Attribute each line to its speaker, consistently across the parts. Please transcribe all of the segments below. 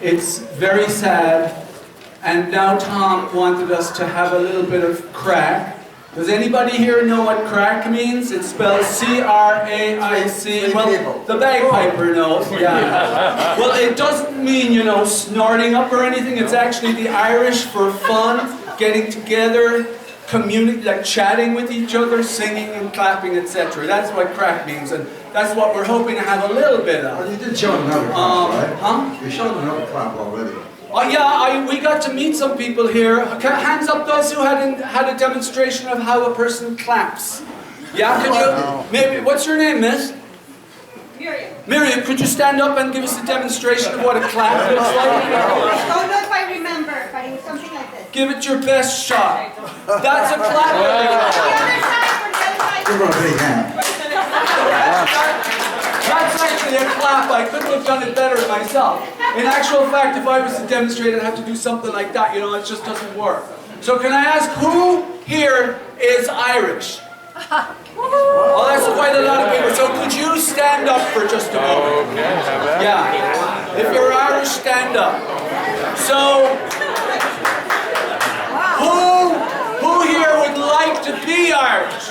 Speaker 1: It's very sad. And now Tom wanted us to have a little bit of crack. Does anybody here know what crack means? It's spelled C-R-A-I-C. Well, the bagpiper knows, yeah. Well, it doesn't mean, you know, snorting up or anything. It's actually the Irish for fun, getting together, like chatting with each other, singing and clapping, etc. That's what crack means, and that's what we're hoping to have a little bit of.
Speaker 2: Well, you did show another clap, right?
Speaker 1: Huh?
Speaker 2: You showed another clap already.
Speaker 1: Oh yeah, we got to meet some people here. Hands up those who had a demonstration of how a person claps. Yeah, could you, maybe, what's your name, miss?
Speaker 3: Miriam.
Speaker 1: Miriam, could you stand up and give us a demonstration of what a clap looks like?
Speaker 3: I don't know if I remember, but it was something like this.
Speaker 1: Give it your best shot. That's a clap.
Speaker 3: The other side, for the other side.
Speaker 2: Give her a big hand.
Speaker 1: That's actually a clap. I couldn't have done it better myself. In actual fact, if I was to demonstrate, I'd have to do something like that. You know, it just doesn't work. So can I ask, who here is Irish? Oh, that's quite a lot of people. So could you stand up for just a moment? Yeah. If you're Irish, stand up. So, who here would like to be Irish?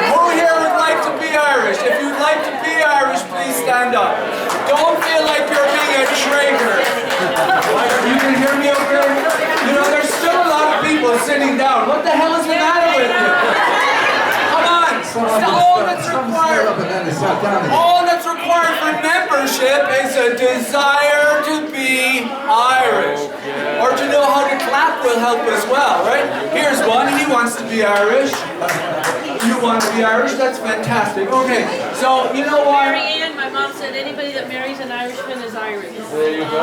Speaker 1: Who here would like to be Irish? If you'd like to be Irish, please stand up. Don't feel like you're being a traitor. You can hear me okay? You know, there's still a lot of people sitting down. What the hell is the matter with you? Come on. All that's required for membership is a desire to be Irish. Or to know how to clap will help as well, right? Here's one, he wants to be Irish. You want to be Irish? That's fantastic. Okay, so you know what?
Speaker 4: Mary Ann, my mom said anybody that marries an Irishman is Irish.
Speaker 1: There you go.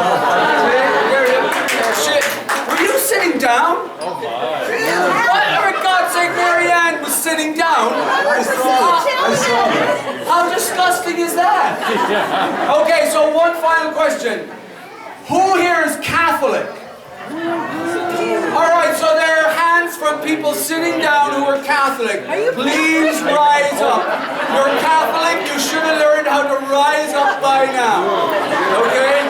Speaker 1: Shit. Were you sitting down? Oh my. What? For God's sake, Mary Ann was sitting down? How disgusting is that? Okay, so one final question. Who here is Catholic? Alright, so there are hands from people sitting down who are Catholic. Please rise up. You're Catholic, you should have learned how to rise up by now. Okay?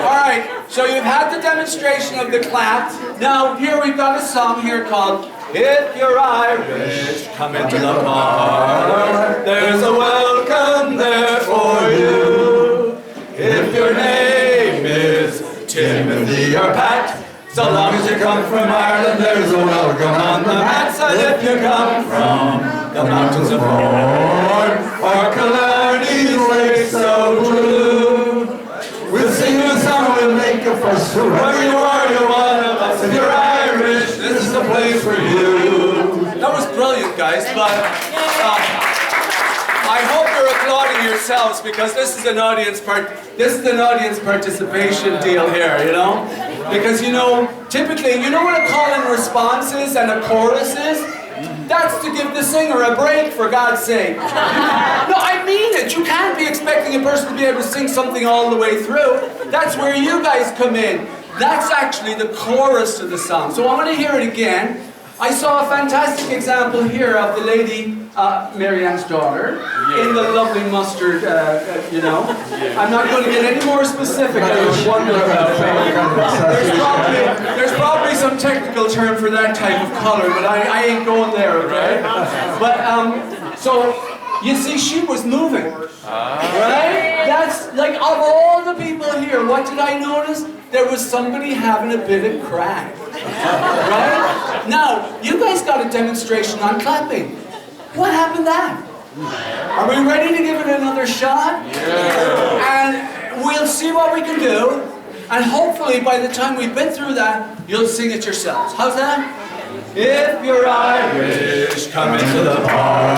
Speaker 1: Alright, so you've had the demonstration of the clap. Now, here we've got a song here called If You're Irish, Come Into the Bar. There's a welcome there for you. If your name is Timothy or Pat, so long as you come from Ireland, there's a welcome on the mats. And if you come from the mountains of Mourne or Killarney's lake so blue, we'll sing you a song, we'll make a fuss. Wherever you are, you're one of us. If you're Irish, this is the place for you. That was brilliant, guys, but I hope you're applauding yourselves because this is an audience participation deal here, you know? Because, you know, typically, you know what a call and response is and a chorus is? That's to give the singer a break, for God's sake. No, I mean it. You can't be expecting a person to be able to sing something all the way through. That's where you guys come in. That's actually the chorus to the song. So I want to hear it again. I saw a fantastic example here of the lady, Mary Ann's daughter, in the lovely mustard, you know. I'm not going to get any more specific. I was wondering about there's probably some technical term for that type of color, but I ain't going there, okay? But, so, you see, she was moving, right? That's, like, of all the people here, what did I notice? There was somebody having a bit of crack, right? Now, you guys got a demonstration on clapping. What happened then? Are we ready to give it another shot? Yeah. And we'll see what we can do. And hopefully, by the time we've been through that, you'll sing it yourselves. How's that? If you're Irish, come into the bar.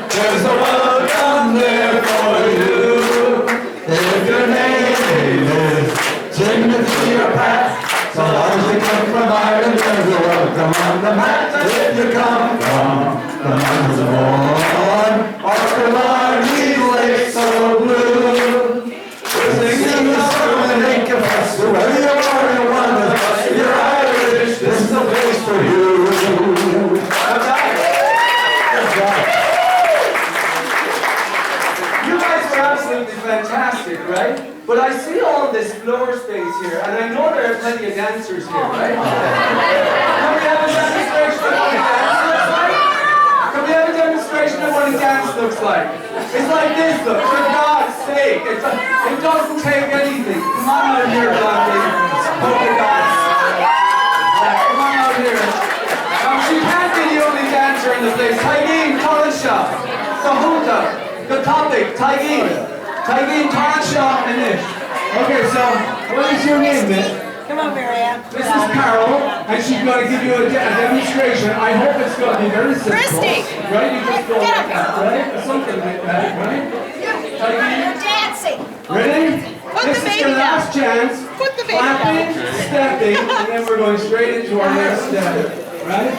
Speaker 1: There's a welcome there for you. If your name is Timothy or Pat, so long as you come from Ireland, there's a welcome on the mat. If you come from the mountains of Mourne or Killarney's lake so blue, we're singing the song and make a fuss. Wherever you are, you're one of us. If you're Irish, this is the place for you. You guys were absolutely fantastic, right? But I see all birthdays here, and I know there are plenty of dancers here, right? Can we have a demonstration of what a dance looks like? Can we have a demonstration of what a dance looks like? It's like this, look, for God's sake. It doesn't take anything. Come on out here, Blondie. Polka dots. Come on out here. Now, she can't be the only dancer in the place. Taigeen, Talasha, Sahunta, the topic, Taigeen, Talasha, and this. Okay, so, what is your name, miss?
Speaker 4: Come on, Marianne.
Speaker 1: This is Carol, and she's going to give you a demonstration. I hope it's going to be very simple.
Speaker 3: Christy!
Speaker 1: Right? You just go like that, right? Something like that, right?
Speaker 3: You're dancing.
Speaker 1: Ready?
Speaker 4: Put
Speaker 1: This
Speaker 4: the
Speaker 1: is
Speaker 4: baby
Speaker 1: your last chance.
Speaker 4: Put the baby
Speaker 1: Clapping, stepping, and then we're going straight into our next step. Right?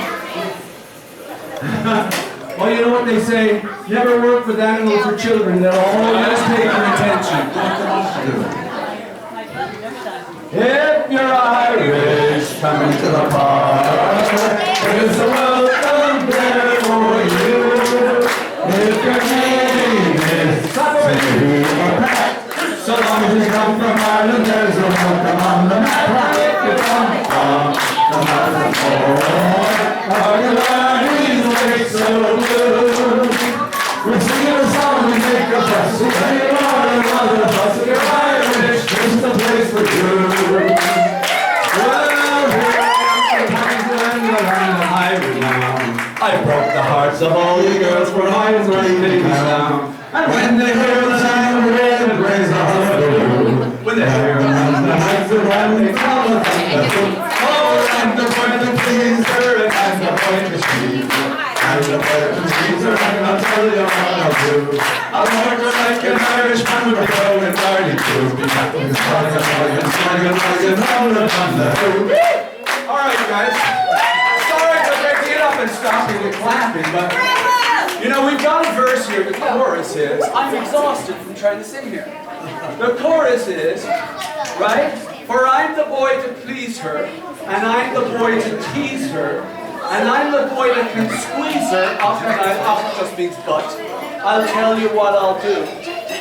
Speaker 1: Well, you know what they say? Never work with animals or children. They'll always take your attention. If you're Irish, come into the park. There's a welcome there for you. If your name is so long as you come from Ireland, there's a welcome on the map. If you come from the mountains, our Galari's way so blue. We're singing a song and make a fuss. When you are another bus, if you're Irish, this is the place for you. Well, here I am from Ireland, the land of high renown. I broke the hearts of all you girls, for I was running down. And when they hear the sound of rain, it raise a hallelujah. When they hear the nights of when they call the thunder. Oh, and the point to please her, and the point to please her. And the point to please her, and I'll tell you what I'll do. I'll work her like an Irishman with a bow and darting too. Be back in the slugger, all the thunder. Alright, you guys. Sorry for breaking it up and stopping and clapping, but you know, we've got a verse here. The chorus is, I'm exhausted from trying to sing here. The chorus is, right? For I'm the boy to please her, and I'm the boy to tease her, and I'm the boy that can squeeze her, off just means but. I'll tell you what I'll do.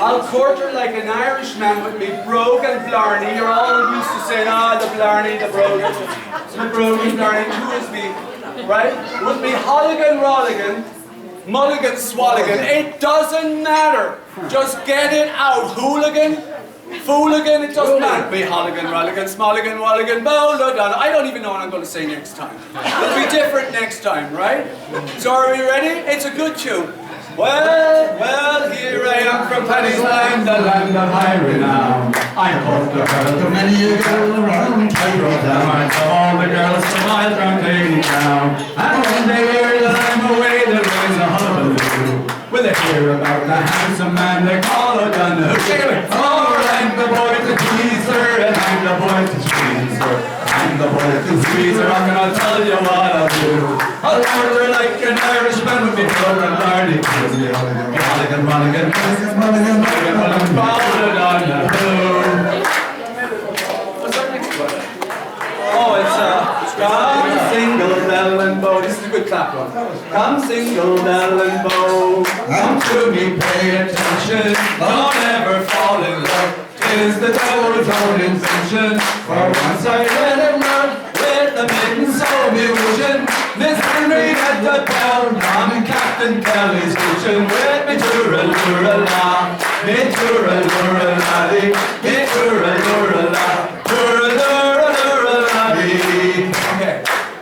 Speaker 1: I'll court her like an Irishman with me brogue and blarney. You're all used to saying, the blarney, the brogue, and blarney. Who is me, right? With me Holligan, Rolligan, Mulligan, Swalligan, it doesn't matter. Just get it out. Hooligan, fooligan, it doesn't matter. Be Holligan, Rolligan, Smolligan, Walligan, Bowladon. I don't even know what I'm going to say next time. It'll be different next time, right? So are we ready? It's a good tune. Well, here I am from Paddy's land, the land of high renown. I hope the girl to many a girl around Cairo down. To all the girls from miles round Lady Town. And when they hear that I'm away, they raise a hullabaloo. When they hear about the handsome man they call O'Donoghue. Oh, I'm the boy to tease her, and I'm the boy to squeeze her. I'm the boy to squeeze her, I'm gonna tell you what I'll do. I'll court her like an Irishman with me broken hearted. Mulligan, Mulligan, Mulligan, Mulligan, Mulligan, Mulligan, Bowladon. What's our next one? Oh, it's come single bell and bow. This is a good clap one. Come single bell and bow. Come to me, pay attention. Don't ever fall in love. Is the devil's own invention. For once I read a word with the maiden so bewitching. Miss Henry at the bell, Mom and Captain Kelly's kitchen. With me toora-lura-la, me toora-lura-la-dee, me toora-lura-la, toora-lura-lura-la-dee. Okay,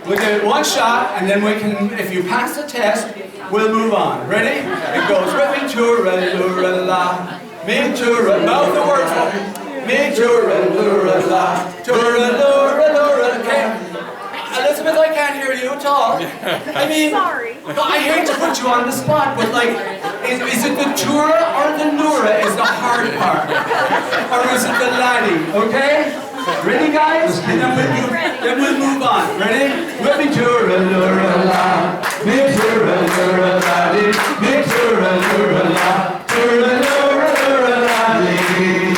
Speaker 1: we'll do it one shot, and then we can, if you pass the test, we'll move on. Ready? It goes with me toora-lura-la, me toora, mouth the words for me. Me toora-lura-la, toora-lura-lura-la. Okay. Elizabeth, I can't hear you at all. I mean,
Speaker 3: Sorry.
Speaker 1: I hate to put you on the spot, but like, is it the Tura or the Nura is the hard part? Or is it the laddie, okay? Ready, guys? And then we'll move on. Ready? With me Tura-lura-la, me Tura-lura-la-dee, me Tura-lura-la, Tura-lura-lura-la-dee.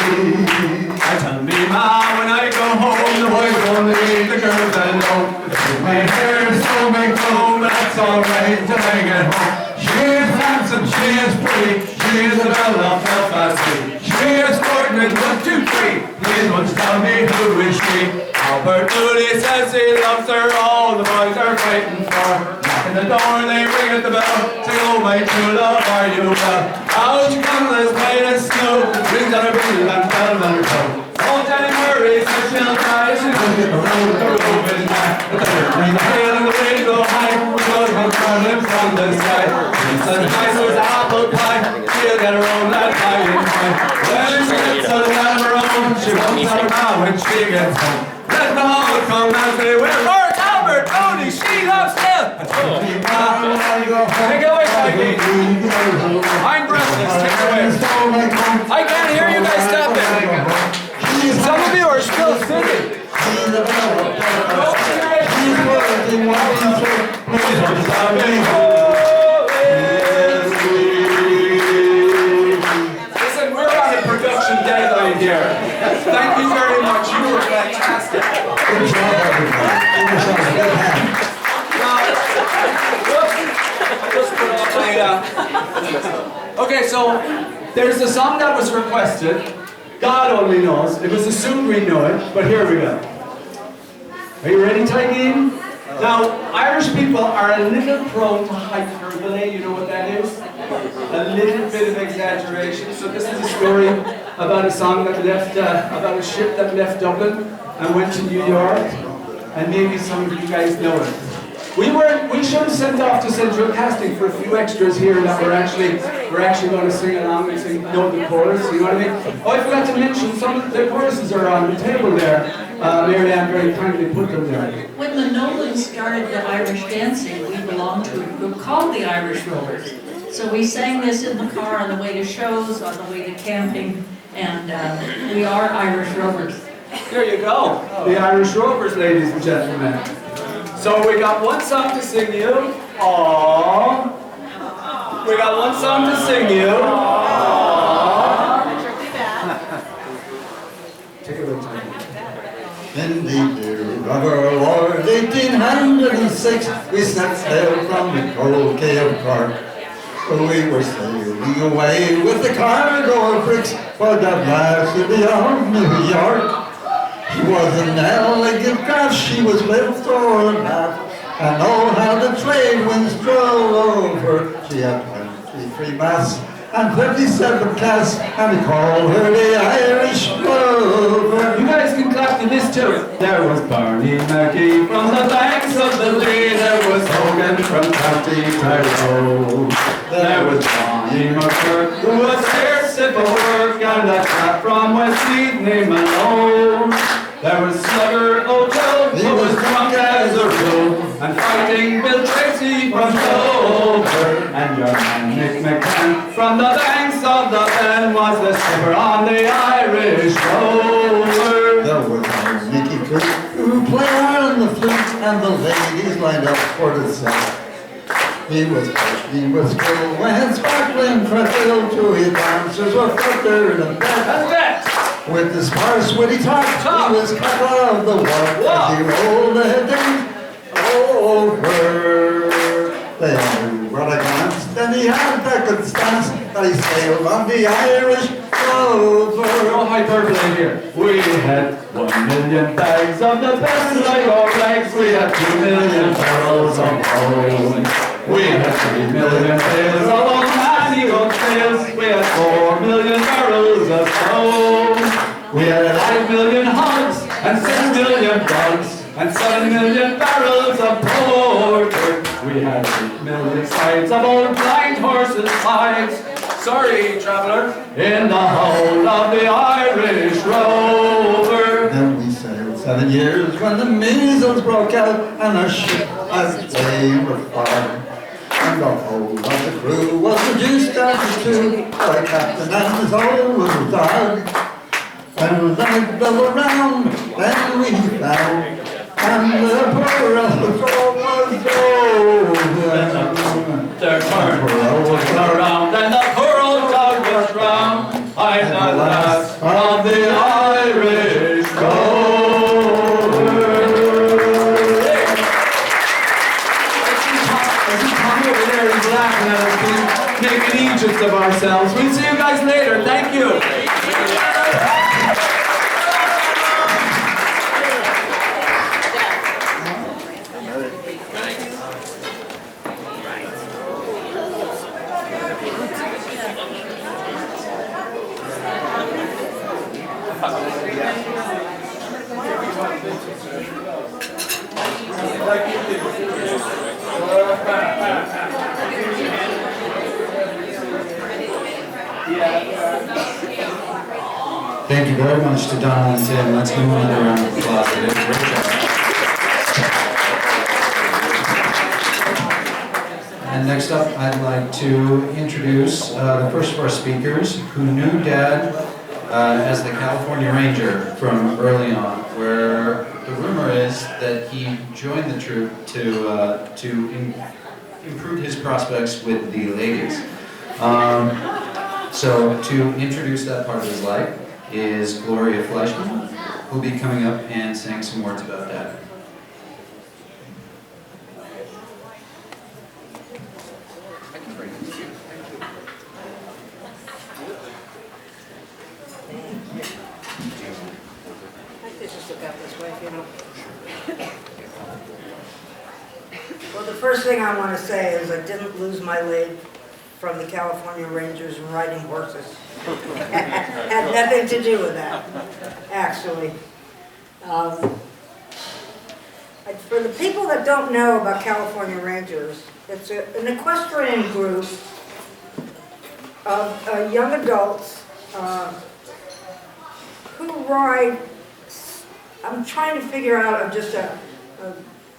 Speaker 1: I tell me ma when I go home, the boys won't leave the girls alone. My hair is so big home, but that's alright till I get home. She is handsome, she is pretty, she is the belle of Belfast City. She is 40 singing 1, 2, 3. Please once tell me who is she? Albert Moody says he loves her. All the boys are fighting for her. Knock at the door, they ring at the bell. Say, oh my true love, are you well? Out she comes as white as snow. Rings on her booty and bells on her toe. Old Jenny Murray says she'll die. She's gonna get the road is high. But the hail and the wind go high. Blood comes running from the sky. It's as nice as apple pie. She'll get her own that pie in time. When she gets out of her own, she won't tell her now when she gets home. Let the whole come and say, where Lord Albert Moody, she loves him. Take it away, Mikey. I'm breathless, take it away. I can't hear you guys, stop it. Some of you are still singing. Listen, we're on a production deadline here. Thank you very much. You were fantastic.
Speaker 2: Good job, everybody. Give yourselves a good hand.
Speaker 1: Just put all played out. Okay, so there's a song that was requested. God only knows. It was assumed we know it, but here we go. Are you ready, Tygeen? Now, Irish people are a little prone to hyperbole. You know what that is? A little bit of exaggeration. So this is a story about a song that left, about a ship that left Dublin and went to New York. And maybe some of you guys know it. We should have sent off to Central Casting for a few extras here that we're actually going to sing along and know the chorus, you know what I mean? Oh, I forgot to mention, some of the choruses are on the table there. Mary Ann very kindly put them there.
Speaker 5: When the Nolans started the Irish dancing, we belonged to a group called the Irish Rovers. So we sang this in the car on the way to shows, on the way to camping, and we are Irish Rovers.
Speaker 1: There you go. The Irish Rovers, ladies and gentlemen. So we got one song to sing you. Aww. We got one song to sing you. Aww. Take it away, Tony.
Speaker 2: In the dear rubber Lord 1806, we set sail from the cold Cape Cork. We were sailing away with the cargo of bricks for the blast of New York. She was an elegant craft, she was built for a map, and oh how the trade winds drove over. She had 23 masts and 57 casks, and we called her the Irish Rover.
Speaker 1: You guys can clap to this too. There was Barney Mackey from the banks of the Lee. There was Hogan from County Tyrone. There was Johnny McCurk, who was fierce at work, and a chap from Westmeath named Malone. There was Slugger O'Toole, who was drunk as a rule, and fighting Bill Tracy from Dover. And your man Nick McCann from the banks of the Ben was the skipper on the Irish Rover.
Speaker 2: There was Nicky Cook, who played on the flute, and the ladies lined up for the set. He was skill when sparkling freckle to his dancers were fluttered and bent. With the sparse witty talk, he was cut of the walk as he rolled ahead over. They knew what I glanced, and he had that good stance that he sailed on the Irish Rover.
Speaker 1: No hyperbole here. We had 1 million bags of the best Lego flags. We had 2 million barrels of coal. We had 3 million bales of old man eagle sails. We had 4 million barrels of stone. We had 5 million hogs and 6 million dogs and 7 million barrels of porter. We had 8 million sides of old blind horses' hides. Sorry, traveller. In the hold of the Irish Rover.
Speaker 2: Then we sailed 7 years when the measles broke out and our ship as they were fired. And the whole of the crew was reduced down to 2, the captain and his whole little dog. And then double round, then we found, and the poor old dog was over.
Speaker 1: Their turn was around, and the poor old dog was drowned. I'm the last of the Irish Rover. I see Tommy over there, he's laughing at us, making Egypt of ourselves. We'll see you guys later. Thank you.
Speaker 2: Thank you very much to Donna and Tim. Let's give them another round of applause. They did a great job. And next up, I'd like to introduce the first of our speakers who knew Dad as the California Ranger from early on, where the rumor is that he joined the troop to improve his prospects with the ladies. So to introduce that part of his life is Gloria Fleischman, who'll be coming up and saying some words about that.
Speaker 6: Well, the first thing I want to say is I didn't lose my leg from the California Rangers and riding horses. Had nothing to do with that, actually. For the people that don't know about California Rangers, it's an equestrian group of young adults who ride. I'm trying to figure out just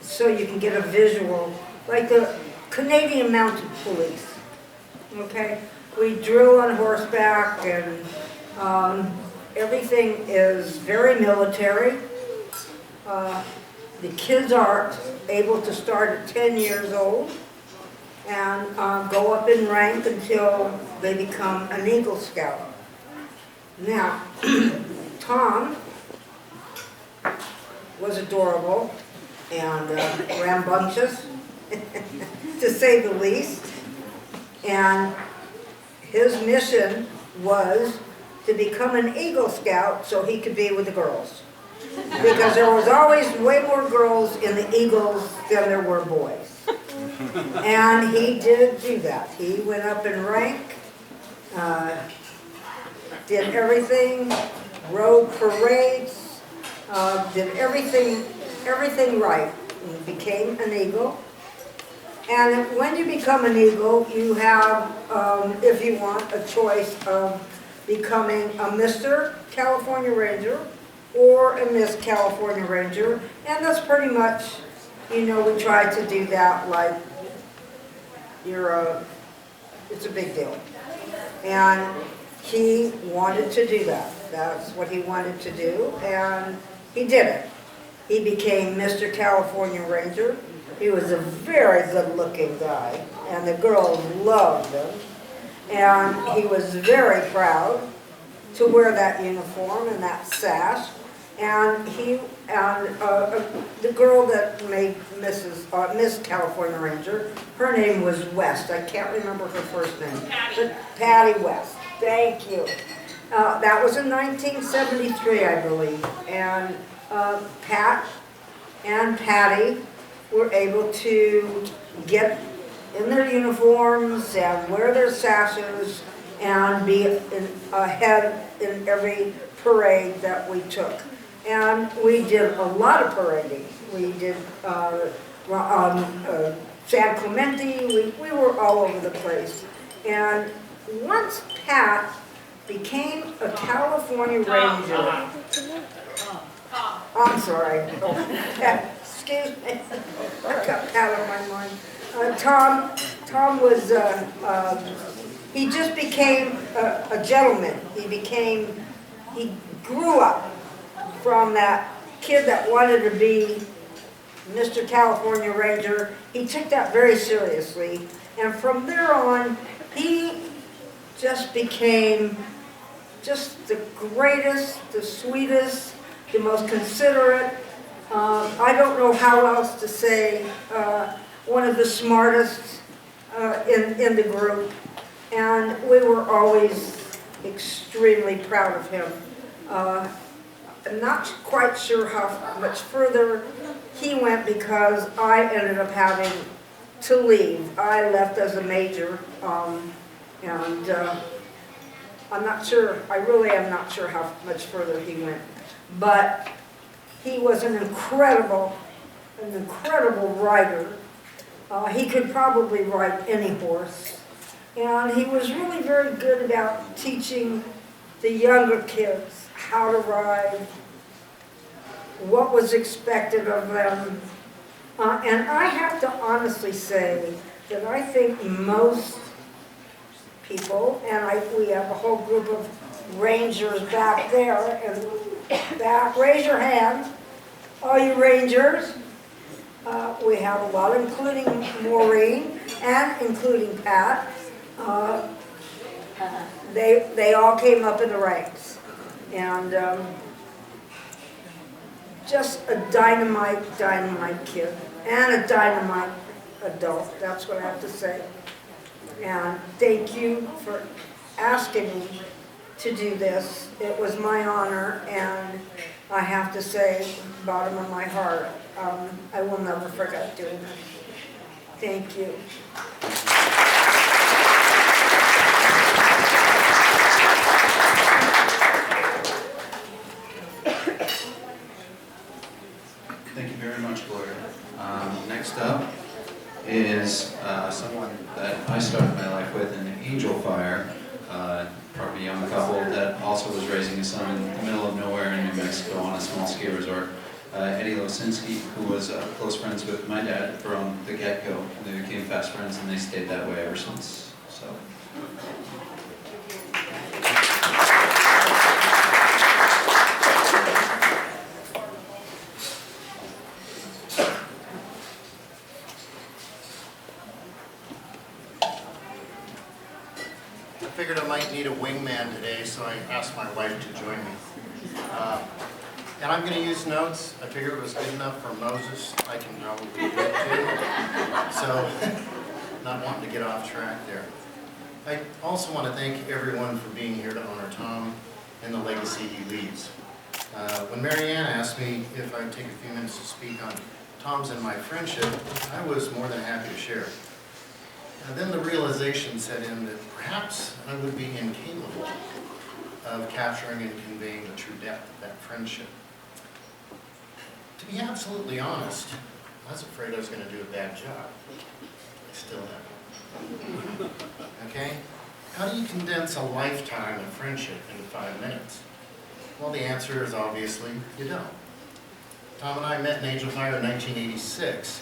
Speaker 6: so you can get a visual, like the Canadian Mounted Police. Okay, we drill on horseback, and everything is very military. The kids are able to start at 10 years old and go up in rank until they become an Eagle Scout. Now, Tom was adorable and rambunctious, to say the least. And his mission was to become an Eagle Scout so he could be with the girls. Because there was always way more girls in the Eagles than there were boys. And he did do that. He went up in rank, did everything, rode parades, did everything right. He became an Eagle. And when you become an Eagle, you have, if you want, a choice of becoming a Mr. California Ranger or a Miss California Ranger. And that's pretty much, we try to do that like it's a big deal. And he wanted to do that. That's what he wanted to do, and he did it. He became Mr. California Ranger. He was a very good-looking guy, and the girls loved him. And he was very proud to wear that uniform and that sash. And the girl that made Miss California Ranger, her name was West. I can't remember her first name. But Patty West. Thank you. That was in 1973, I believe. And Pat and Patty were able to get in their uniforms and wear their sashes and be ahead in every parade that we took. And we did a lot of parading. We did San Clemente, we were all over the place. And once Pat became a California Ranger, I'm sorry, excuse me, I got Pat on my mind. Tom was, he just became a gentleman. He grew up from that kid that wanted to be Mr. California Ranger. He took that very seriously. And from there on, he just became just the greatest, the sweetest, the most considerate. I don't know how else to say, one of the smartest in the group. And we were always extremely proud of him. I'm not quite sure how much further he went because I ended up having to leave. I left as a major, and I'm not sure, I really am not sure how much further he went. But He was an incredible rider. He could probably ride any horse. And he was really very good about teaching the younger kids how to ride, what was expected of them. And I have to honestly say that I think most people, and we have a whole group of rangers back there, and back, raise your hand, all you rangers. We have a lot, including Maureen and including Pat. They all came up in the ranks. And just a dynamite kid and a dynamite adult. That's what I have to say. And thank you for asking me to do this. It was my honor, and I have to say, bottom of my heart, I will never forget doing it. Thank you.
Speaker 7: Thank you very much, Gloria. Next up is someone that I started my life with in Angel Fire, probably a young couple that also was raising a son in the middle of nowhere in New Mexico on a small ski resort. Eddie Losinski, who was close friends with my dad from the get-go. They became fast friends and they stayed that way ever since. So.
Speaker 8: I figured I might need a wingman today, so I asked my wife to join me. And I'm going to use notes. I figured it was good enough for Moses. I can probably do it too. So, not wanting to get off track there. I also want to thank everyone for being here to honor Tom and the legacy he leaves. When Mary Ann asked me if I'd take a few minutes to speak on Tom's and my friendship, I was more than happy to share. Then the realization set in that perhaps I would be incapable of capturing and conveying the true depth of that friendship. To be absolutely honest, I was afraid I was going to do a bad job. I still am. Okay? How do you condense a lifetime of friendship into 5 minutes? Well, the answer is obviously you don't. Tom and I met in Angel Fire in 1986.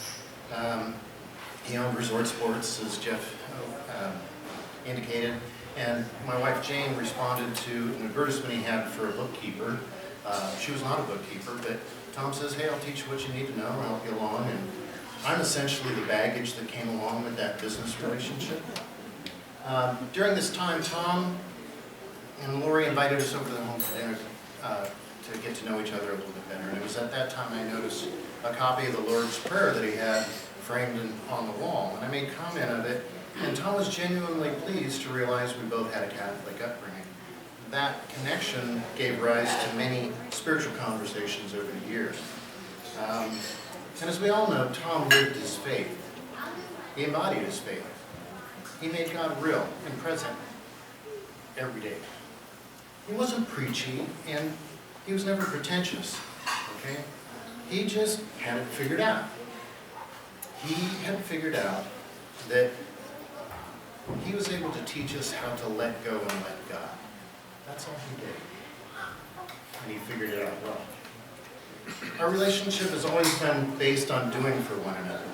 Speaker 8: He owned Resort Sports, as Jeff indicated, and my wife Jane responded to an advertisement he had for a bookkeeper. She was not a bookkeeper, but Tom says, hey, I'll teach you what you need to know, I'll help you along, and I'm essentially the baggage that came along with that business relationship. During this time, Tom and Lori invited us over to the home for dinner to get to know each other a little bit better, and it was at that time I noticed a copy of the Lord's Prayer that he had framed on the wall, and I made comment of it, and Tom was genuinely pleased to realize we both had a Catholic upbringing. That connection gave rise to many spiritual conversations over the years. And as we all know, Tom lived his faith. He embodied his faith. He made God real and present every day. He wasn't preachy, and he was never pretentious, okay? He just had it figured out. He had figured out that he was able to teach us how to let go and let God. That's all he did. And he figured it out well. Our relationship has always been based on doing for one another.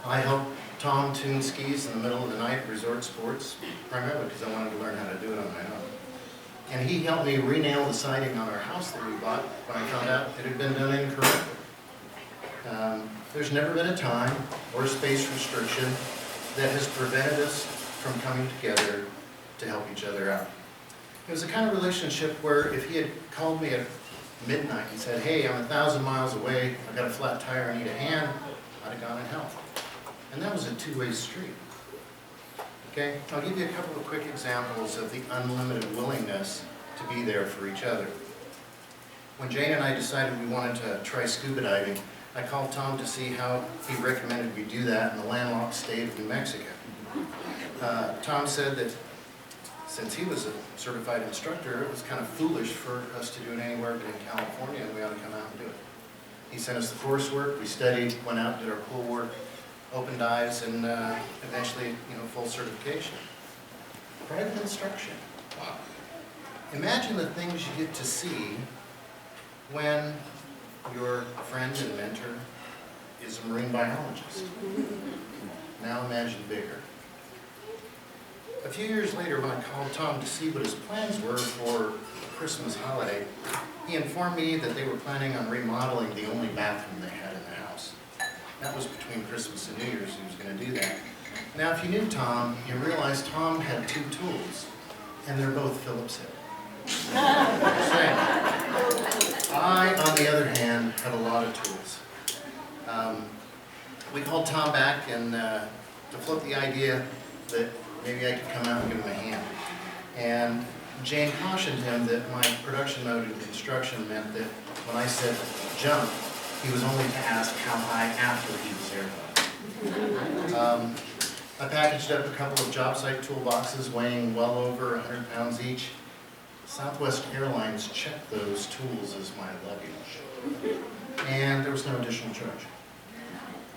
Speaker 8: I helped Tom tune skis in the middle of the night at Resort Sports, primarily because I wanted to learn how to do it on my own. And he helped me re-nail the siding on our house that we bought when I found out it had been done incorrectly. There's never been a time or space restriction that has prevented us from coming together to help each other out. It was the kind of relationship where if he had called me at midnight and said, hey, I'm 1,000 miles away, I've got a flat tire, I need a hand, I'd have gone and helped. And that was a two-way street. Okay, I'll give you a couple of quick examples of the unlimited willingness to be there for each other. When Jane and I decided we wanted to try scuba diving, I called Tom to see how he recommended we do that in the landlocked state of New Mexico. Tom said that since he was a certified instructor, it was kind of foolish for us to do it anywhere but in California, and we ought to come out and do it. sent us the coursework, we studied, went out, did our pool work, open dives, and eventually, full certification. Private instruction. Wow. Imagine the things you get to see when your friend and mentor is a marine biologist. Now imagine bigger. A few years later, when I called Tom to see what his plans were for the Christmas holiday, he informed me that they were planning on remodeling the only bathroom they had in the house. That was between Christmas and New Year's he was going to do that. Now, if you knew Tom, you realize Tom had 2 tools, and they're both Phillips head. I, on the other hand, have a lot of tools. We called Tom back and to float the idea that maybe I could come out and give him a hand. And Jane cautioned him that my production mode in construction meant that when I said jump, he was only to ask how high after he was airborne. I packaged up a couple of job site toolboxes weighing well over 100 pounds each. Southwest Airlines checked those tools as my luggage. And there was no additional charge.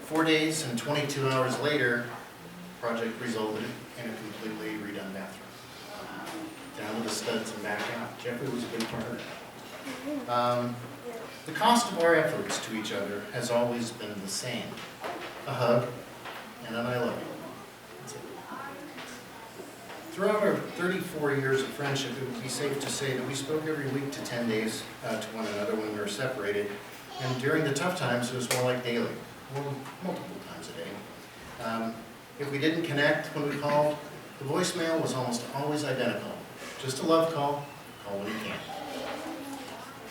Speaker 8: 4 days and 22 hours later, the project resulted in a completely redone bathroom. Down to the studs and back out. Jeffrey was a big part of that. The cost of our efforts to each other has always been the same. A hug and an I love you. That's it. Throughout our 34 years of friendship, it would be safe to say that we spoke every week to 10 days to one another when we were separated. And during the tough times, it was more like daily, or multiple times a day. If we didn't connect when we called, the voicemail was almost always identical. Just a love call, call when you can.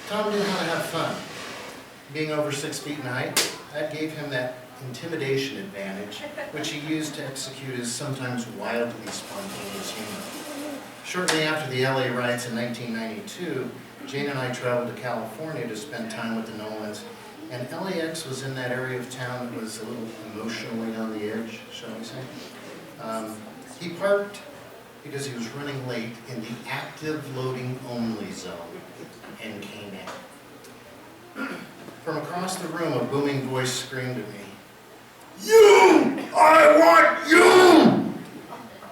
Speaker 8: Tom knew how to have fun. Being over 6 feet in height, that gave him that intimidation advantage, which he used to execute his sometimes wildly spontaneous humor. Shortly after the LA riots in 1992, Jane and I traveled to California to spend time with the Nolans, and LAX was in that area of town that was a little emotionally on the edge, shall we say. He parked because he was running late in the active loading only zone and came in. From across the room, a booming voice screamed at me, "You! I want you!"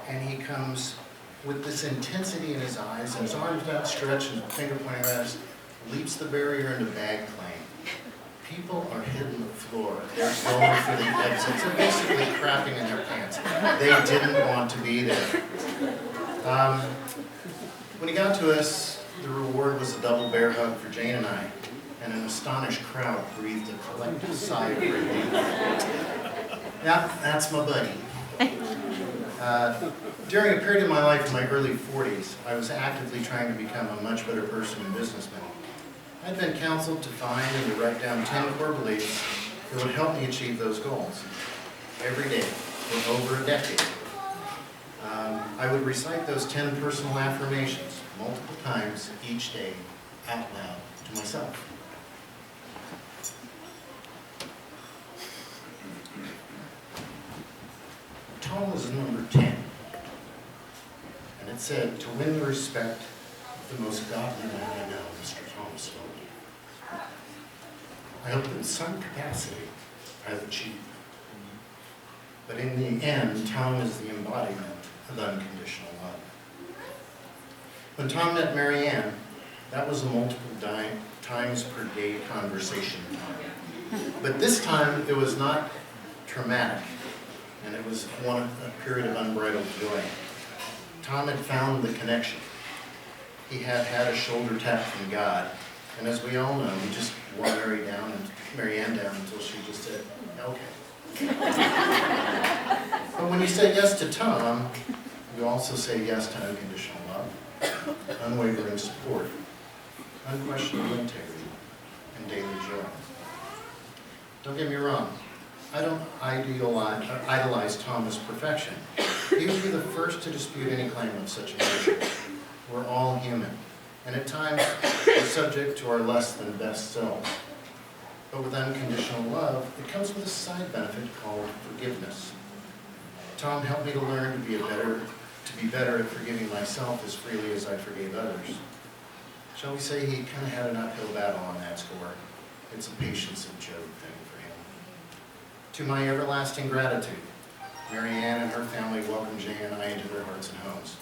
Speaker 8: And he comes with this intensity in his eyes, and his arms outstretched and finger pointing at us, leaps the barrier into bag claim. People are hitting the floor. They're going for the exits. They're basically crapping in their pants. They didn't want to be there. When he got to us, the reward was a double bear hug for Jane and I, and an astonished crowd breathed a collective sigh of relief. That's my buddy. During a period of my life in my early 40s, I was actively trying to become a much better person and businessman. I'd been counseled to find and to write down 10 core beliefs that would help me achieve those goals. Every day, for over a decade. I would recite those 10 personal affirmations multiple times each day out loud to myself. Tom was number 10, and it said, "To win the respect of the most godly man I know, Mr. Thomas Foley. I hope in some capacity I've achieved. But in the end, Tom is the embodiment of unconditional love." When Tom met Mary Ann, that was a multiple times per day conversation time. But this time, it was not traumatic, and it was a period of unbridled joy. Tom had found the connection. He had had a shoulder tap from God, and as we all know, we just wore Mary Ann down until she just said, "Okay." But when you say yes to Tom, you also say yes to unconditional love, unwavering support, unquestionable integrity, and daily joy. Don't get me wrong, I don't idolize Tom as perfection. He would be the first to dispute any claim of such emotion. We're all human, and at times we're subject to our less than best selves. But with unconditional love, it comes with a side benefit called forgiveness. Tom helped me to learn to be better at forgiving myself as freely as I forgave others. Shall we say he kind of had an uphill battle on that score. It's a patience of Job thing for him. To my everlasting gratitude, Mary Ann and her family welcomed Jane and I into their hearts and homes.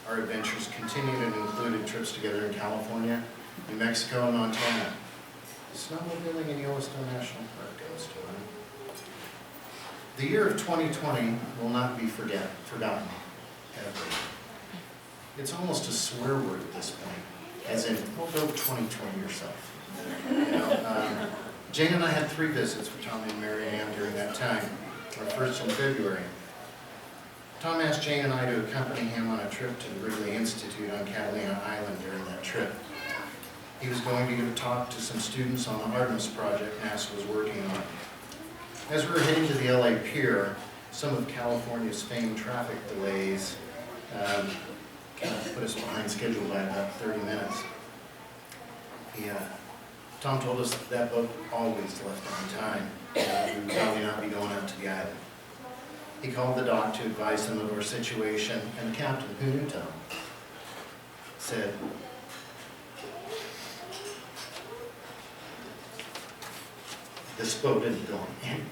Speaker 8: Our adventures continued and included trips together in California, New Mexico, and Montana. Snowmobiling in Yellowstone National Park goes to him. The year of 2020 will not be forgotten ever. It's almost a swear word at this point, as in, oh, go 2020 yourself. You know, Jane and I had 3 visits with Tom and Mary Ann during that time, our first in February. Tom asked Jane and I to accompany him on a trip to the Wrigley Institute on Catalina Island during that trip. He was going to give a talk to some students on the Artemis project NASA was working on. As we were heading to the LA Pier, some of California's famed traffic delays kind of put us behind schedule by about 30 minutes. Tom told us that boat always left on time, and we would probably not be going out to the island. He called the dock to advise them of our situation, and the captain, who knew Tom, said, "This boat isn't going anywhere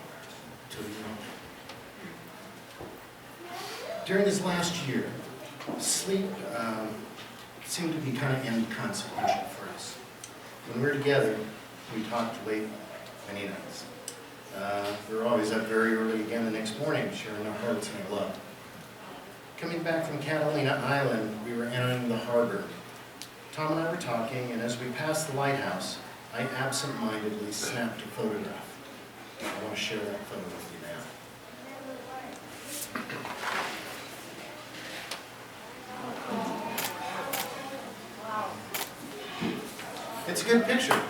Speaker 8: until you know." During this last year, sleep seemed to be kind of inconsequential for us. When we were together, we talked late many nights. We were always up very early again the next morning, sharing our hearts and our love. Coming back from Catalina Island, we were entering the harbor. Tom and I were talking, and as we passed the lighthouse, I absent-mindedly snapped a photograph. I want to share that photo with you now. It's a good picture,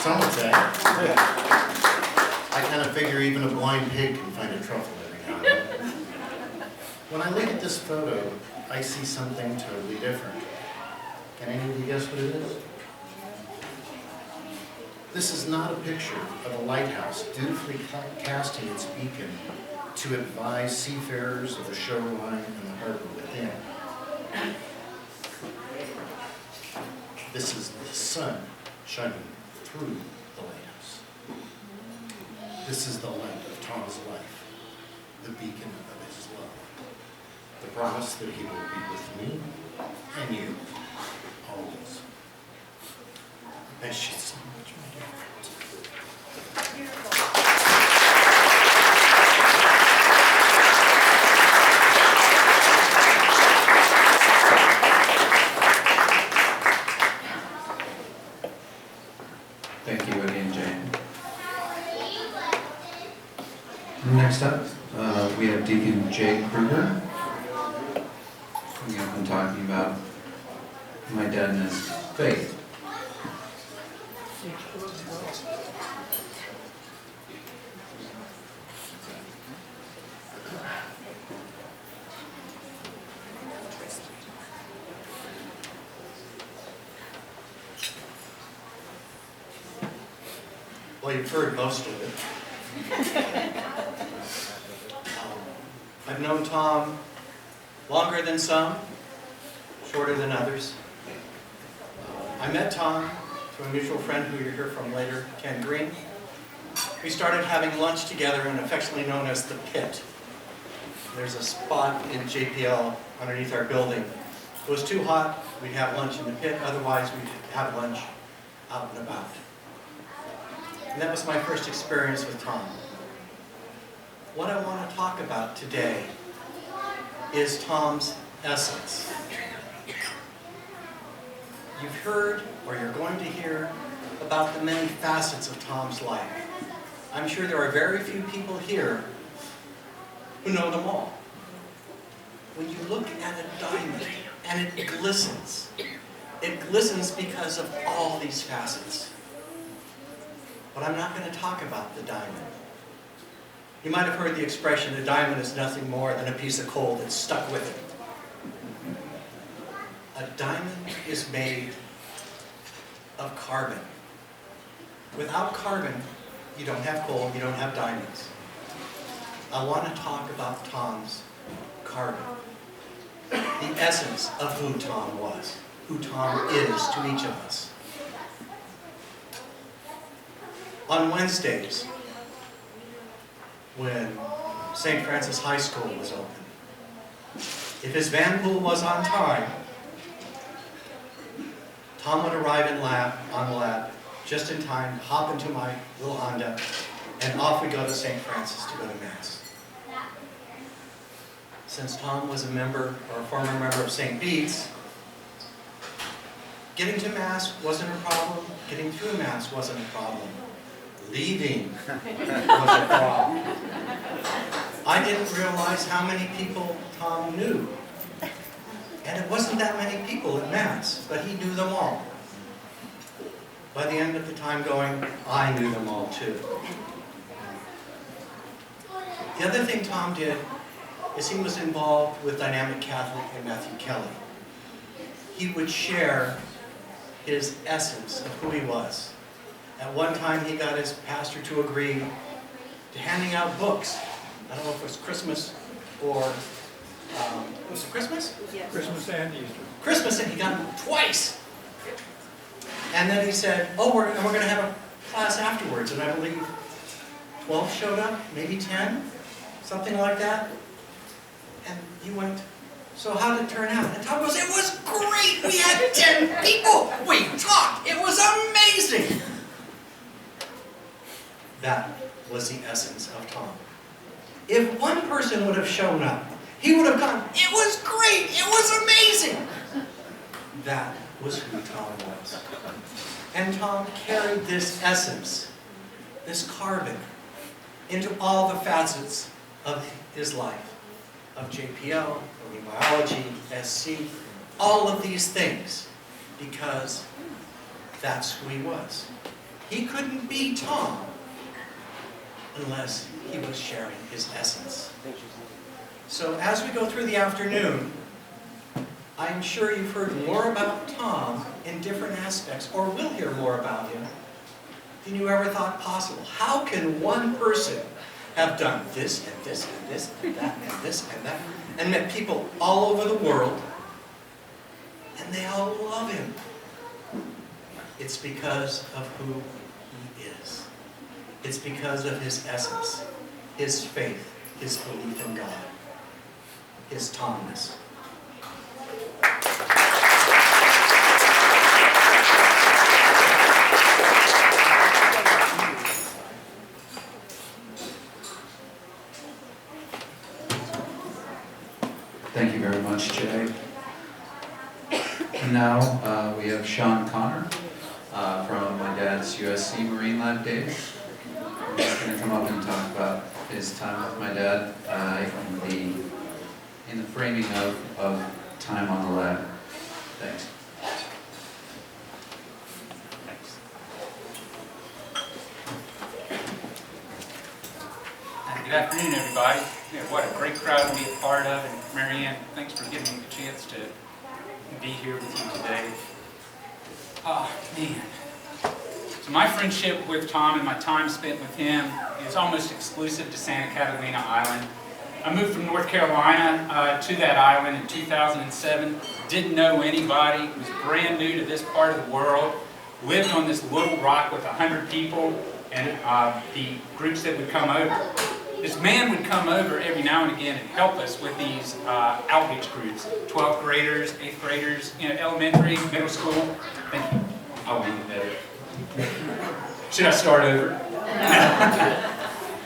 Speaker 8: some would say. I kind of figure even a blind pig can find a truffle every now and then. When I look at this photo, I see something totally different. Can any of you guess what it is? This is not a picture of a lighthouse dutifully casting its beacon to advise seafarers of the shoreline and the harbor within. This is the sun shining through the lighthouse. This is the light of Tom's life, the beacon of his love, the promise that he will be with me and you always. Thank you so much, my dear friends.
Speaker 7: Thank you again, Jane. Next up, we have Deacon Jay Kruger. We have been talking about my dad and his faith.
Speaker 9: Well, you've heard most of it. I've known Tom longer than some, shorter than others. I met Tom through a mutual friend who you'll hear from later, Ken Green. We started having lunch together and affectionately known as the Pit. There's a spot in JPL underneath our building. If it was too hot, we'd have lunch in the Pit. Otherwise, we'd have lunch out and about. And that was my first experience with Tom. What I want to talk about today is Tom's essence. You've heard, or you're going to hear, about the many facets of Tom's life. I'm sure there are very few people here who know them all. When you look at a diamond and it glistens because of all these facets. But I'm not going to talk about the diamond. You might have heard the expression, a diamond is nothing more than a piece of coal that's stuck with it. A diamond is made of carbon. Without carbon, you don't have coal, you don't have diamonds. I want to talk about Tom's carbon. The essence of who Tom was, who Tom is to each of us. on Wednesdays when St. Francis High School was open. If his van pool was on time, Tom would arrive on the lab just in time, hop into my little Honda, and off we go to St. Francis to go to Mass. Since Tom was a member, or a former member of St. Bede's, getting to Mass wasn't a problem, getting through Mass wasn't a problem. Leaving was a problem. I didn't realize how many people Tom knew. And it wasn't that many people at Mass, but he knew them all. By the end of the time going, I knew them all too. The other thing Tom did is he was involved with Dynamic Catholic and Matthew Kelly. He would share his essence of who he was. At one time, he got his pastor to agree to handing out books. I don't know if it was Christmas or, was it Christmas?
Speaker 3: Yes.
Speaker 10: Christmas and Easter.
Speaker 9: Christmas, and he got them twice. And then he said, oh, we're going to have a class afterwards. And I believe 12 showed up, maybe 10, something like that. And he went, so how did it turn out? And Tom goes, it was great. We had 10 people. We talked. It was amazing. That was the essence of Tom. If one person would have shown up, he would have gone, it was great. It was amazing. That was who Tom was. And Tom carried this essence, this carbon, into all the facets of his life, of JPL, marine biology, SC, all of these things, because that's who he was. He couldn't be Tom unless he was sharing his essence. So as we go through the afternoon, I'm sure you've heard more about Tom in different aspects, or will hear more about him, than you ever thought possible. How can one person have done this and this and this and that and this and that, and met people all over the world, and they all love him? It's because of who he is. It's because of his essence, his faith, his belief in God, his Tomness.
Speaker 7: Thank you very much, Jay. And now we have Sean Connor from my dad's USC Marine Lab days. He's going to come up and talk about his time with my dad in the framing of time on the lab. Thanks.
Speaker 11: Good afternoon, everybody. Yeah, what a great crowd to be a part of, and Marianne, thanks for giving me the chance to be here with you today. Oh, man. So my friendship with Tom and my time spent with him is almost exclusive to Santa Catalina Island. I moved from North Carolina to that island in 2007. Didn't know anybody. Was brand new to this part of the world. Lived on this little rock with 100 people and the groups that would come over. This man would come over every now and again and help us with these outreach groups. 12th graders, 8th graders, elementary, middle school. Thank you. I'll leave it better. Should I start over?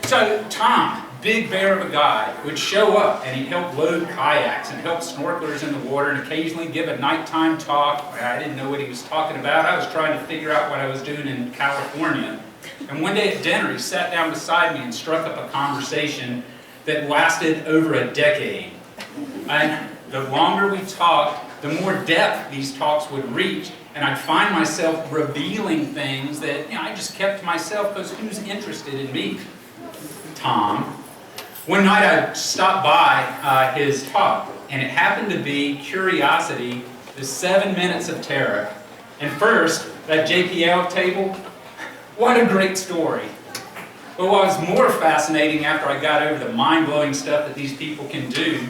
Speaker 11: So Tom, big bear of a guy, would show up and he'd help load kayaks and help snorkelers in the water and occasionally give a nighttime talk. I didn't know what he was talking about. I was trying to figure out what I was doing in California. And one day at dinner, he sat down beside me and struck up a conversation that lasted over a decade. And the longer we talked, the more depth these talks would reach, and I'd find myself revealing things that I just kept to myself because who's interested in me? Tom. One night I stopped by his talk, and it happened to be Curiosity, the 7 Minutes of Terror. And first, that JPL table, what a great story. But what was more fascinating after I got over the mind-blowing stuff that these people can do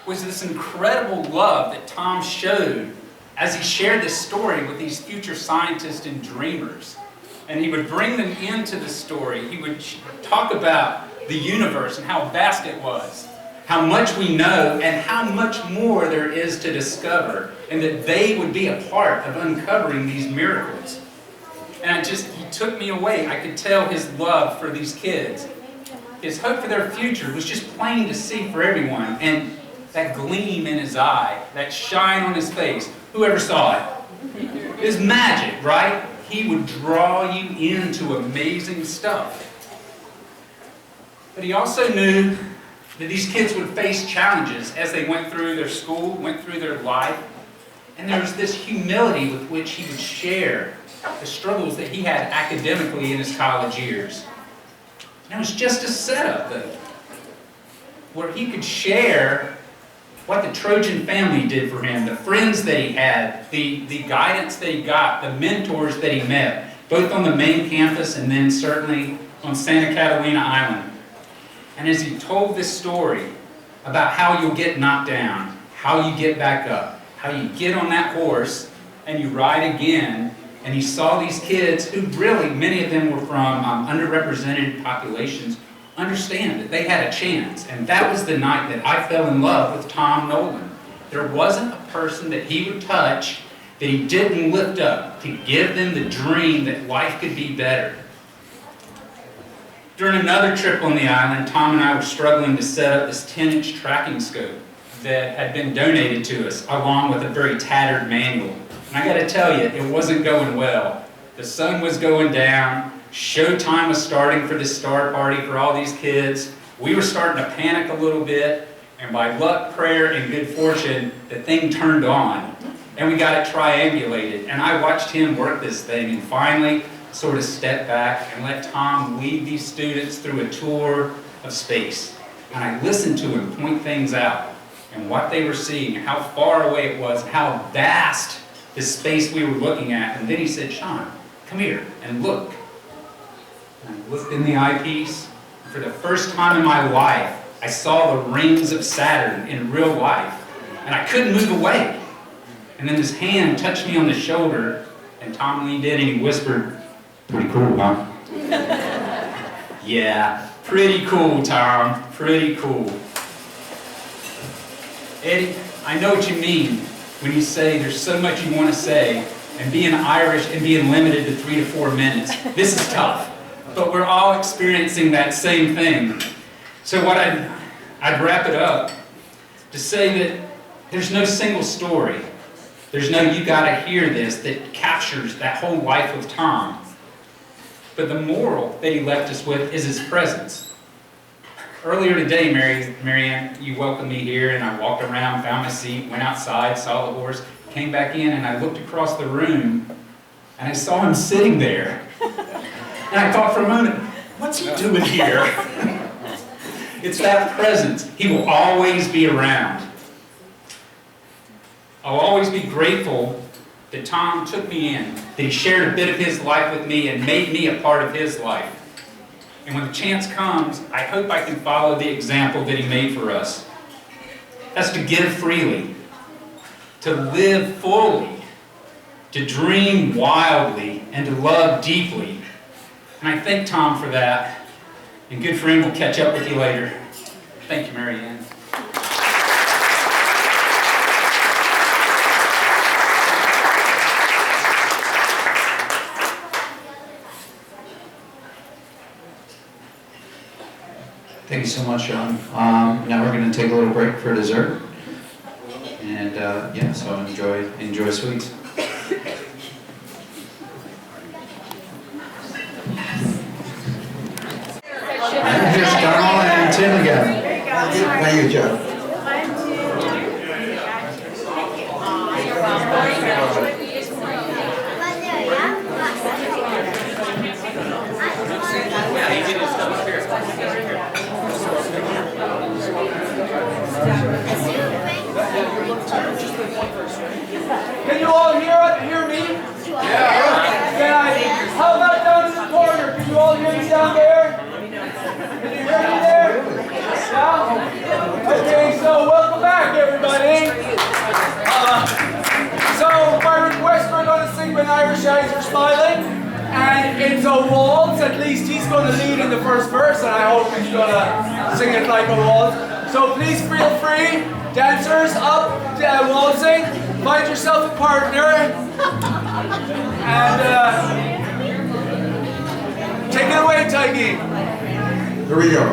Speaker 11: was this incredible love that Tom showed as he shared this story with these future scientists and dreamers. And he would bring them into the story. He would talk about the universe and how vast it was, how much we know, and how much more there is to discover, and that they would be a part of uncovering these miracles. And he took me away. I could tell his love for these kids. His hope for their future was just plain to see for everyone. And that gleam in his eye, that shine on his face, whoever saw it, is magic, right? He would draw you into amazing stuff. But he also knew that these kids would face challenges as they went through their school, went through their life. And there was this humility with which he would share the struggles that he had academically in his college years. And it was just a setup, though, where he could share what the Trojan family did for him, the friends that he had, the guidance that he got, the mentors that he met, both on the main campus and then certainly on Santa Catalina Island. And as he told this story about how you'll get knocked down, how you get back up, how you get on that horse and you ride again, and he saw these kids who really, many of them were from underrepresented populations, understand that they had a chance. And that was the night that I fell in love with Tom Nolan. There wasn't a person that he would touch that he didn't lift up to give them the dream that life could be better. During another trip on the island, Tom and I were struggling to set up this 10-inch tracking scope that had been donated to us, along with a very tattered manual. And I got to tell you, it wasn't going well. The sun was going down. Showtime was starting for this star party for all these kids. We were starting to panic a little bit. And by luck, prayer, and good fortune, the thing turned on. And we got it triangulated. And I watched him work this thing and finally sort of stepped back and let Tom lead these students through a tour of space. And I listened to him point things out and what they were seeing, and how far away it was, how vast the space we were looking at. And then he said, "Sean, come here and look." And I looked in the eyepiece. For the first time in my life, I saw the rings of Saturn in real life. And I couldn't move away. And then his hand touched me on the shoulder, and Tom leaned in and he whispered, "Pretty cool, huh?" Yeah, pretty cool, Tom. Pretty cool. Eddie, I know what you mean when you say there's so much you want to say, and being Irish and being limited to 3 to 4 minutes. This is tough, but we're all experiencing that same thing. So what I'd wrap it up to say that there's no single story. There's no "you gotta hear this" that captures that whole life of Tom. But the moral that he left us with is his presence. Earlier today, Marianne, you welcomed me here, and I walked around, found my seat, went outside, saw the horse, came back in, and I looked across the room, and I saw him sitting there. And I thought for a moment, what's he doing here? It's that presence. He will always be around. I'll always be grateful that Tom took me in, that he shared a bit of his life with me and made me a part of his life. And when the chance comes, I hope I can follow the example that he made for us. That's to give freely, to live fully, to dream wildly, and to love deeply. And I thank Tom for that. And good friend, we'll catch up with you later. Thank you, Marianne.
Speaker 7: Thank you so much, Sean. Now we're going to take a little break for dessert. And yeah, so enjoy sweets.
Speaker 2: Here's Donald and Tim again. Thank you, Joe.
Speaker 1: Can you all hear me? Yeah. How about down in the corner? Can you all hear me down there? Can you hear me there? Yeah? Okay, sing when Irish Eyes Are Smiling, and it's a waltz. At least he's going to lead in the first verse, and I hope he's going to sing it like a waltz. So please feel free, dancers, up, waltzing. Find yourself a partner, and take it away, Tiggy.
Speaker 2: Here we go.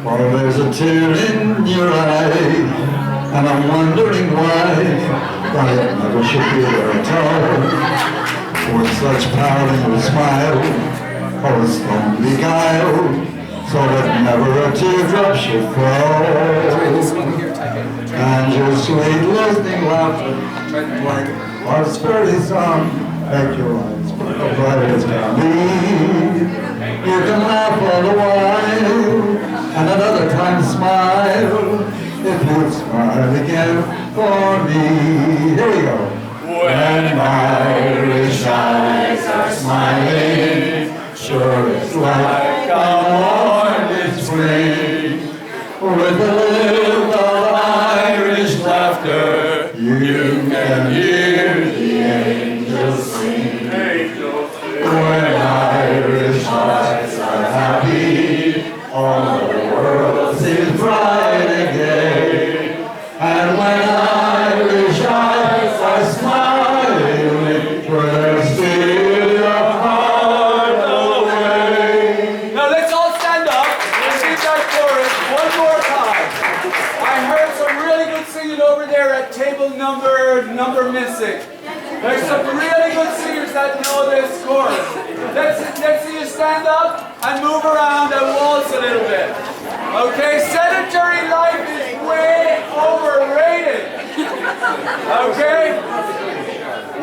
Speaker 2: Well, there's a tear in your eye, and I'm wondering why it never should be there at all. With such power in your smile, or a stone beguiled, so that never a teardrop should fall. And your sweet listening laughter, like our spirity song, make your eyes bright as can be. You can laugh all the while, and another time smile, if you smile again for me. Here we go. When Irish eyes are smiling, sure it's like a morning spring. With a little of Irish laughter, you can hear the angels sing. When Irish hearts are happy, all the world seems bright again. And when Irish eyes are smiling, we're still a heart away.
Speaker 1: Now let's all stand up and sing that chorus one more time. I heard some really good singing over there at table number missing. There's some really good singers that know this chorus. Let's see you stand up and move around and waltz a little bit. Okay, sedentary life is way overrated. Okay?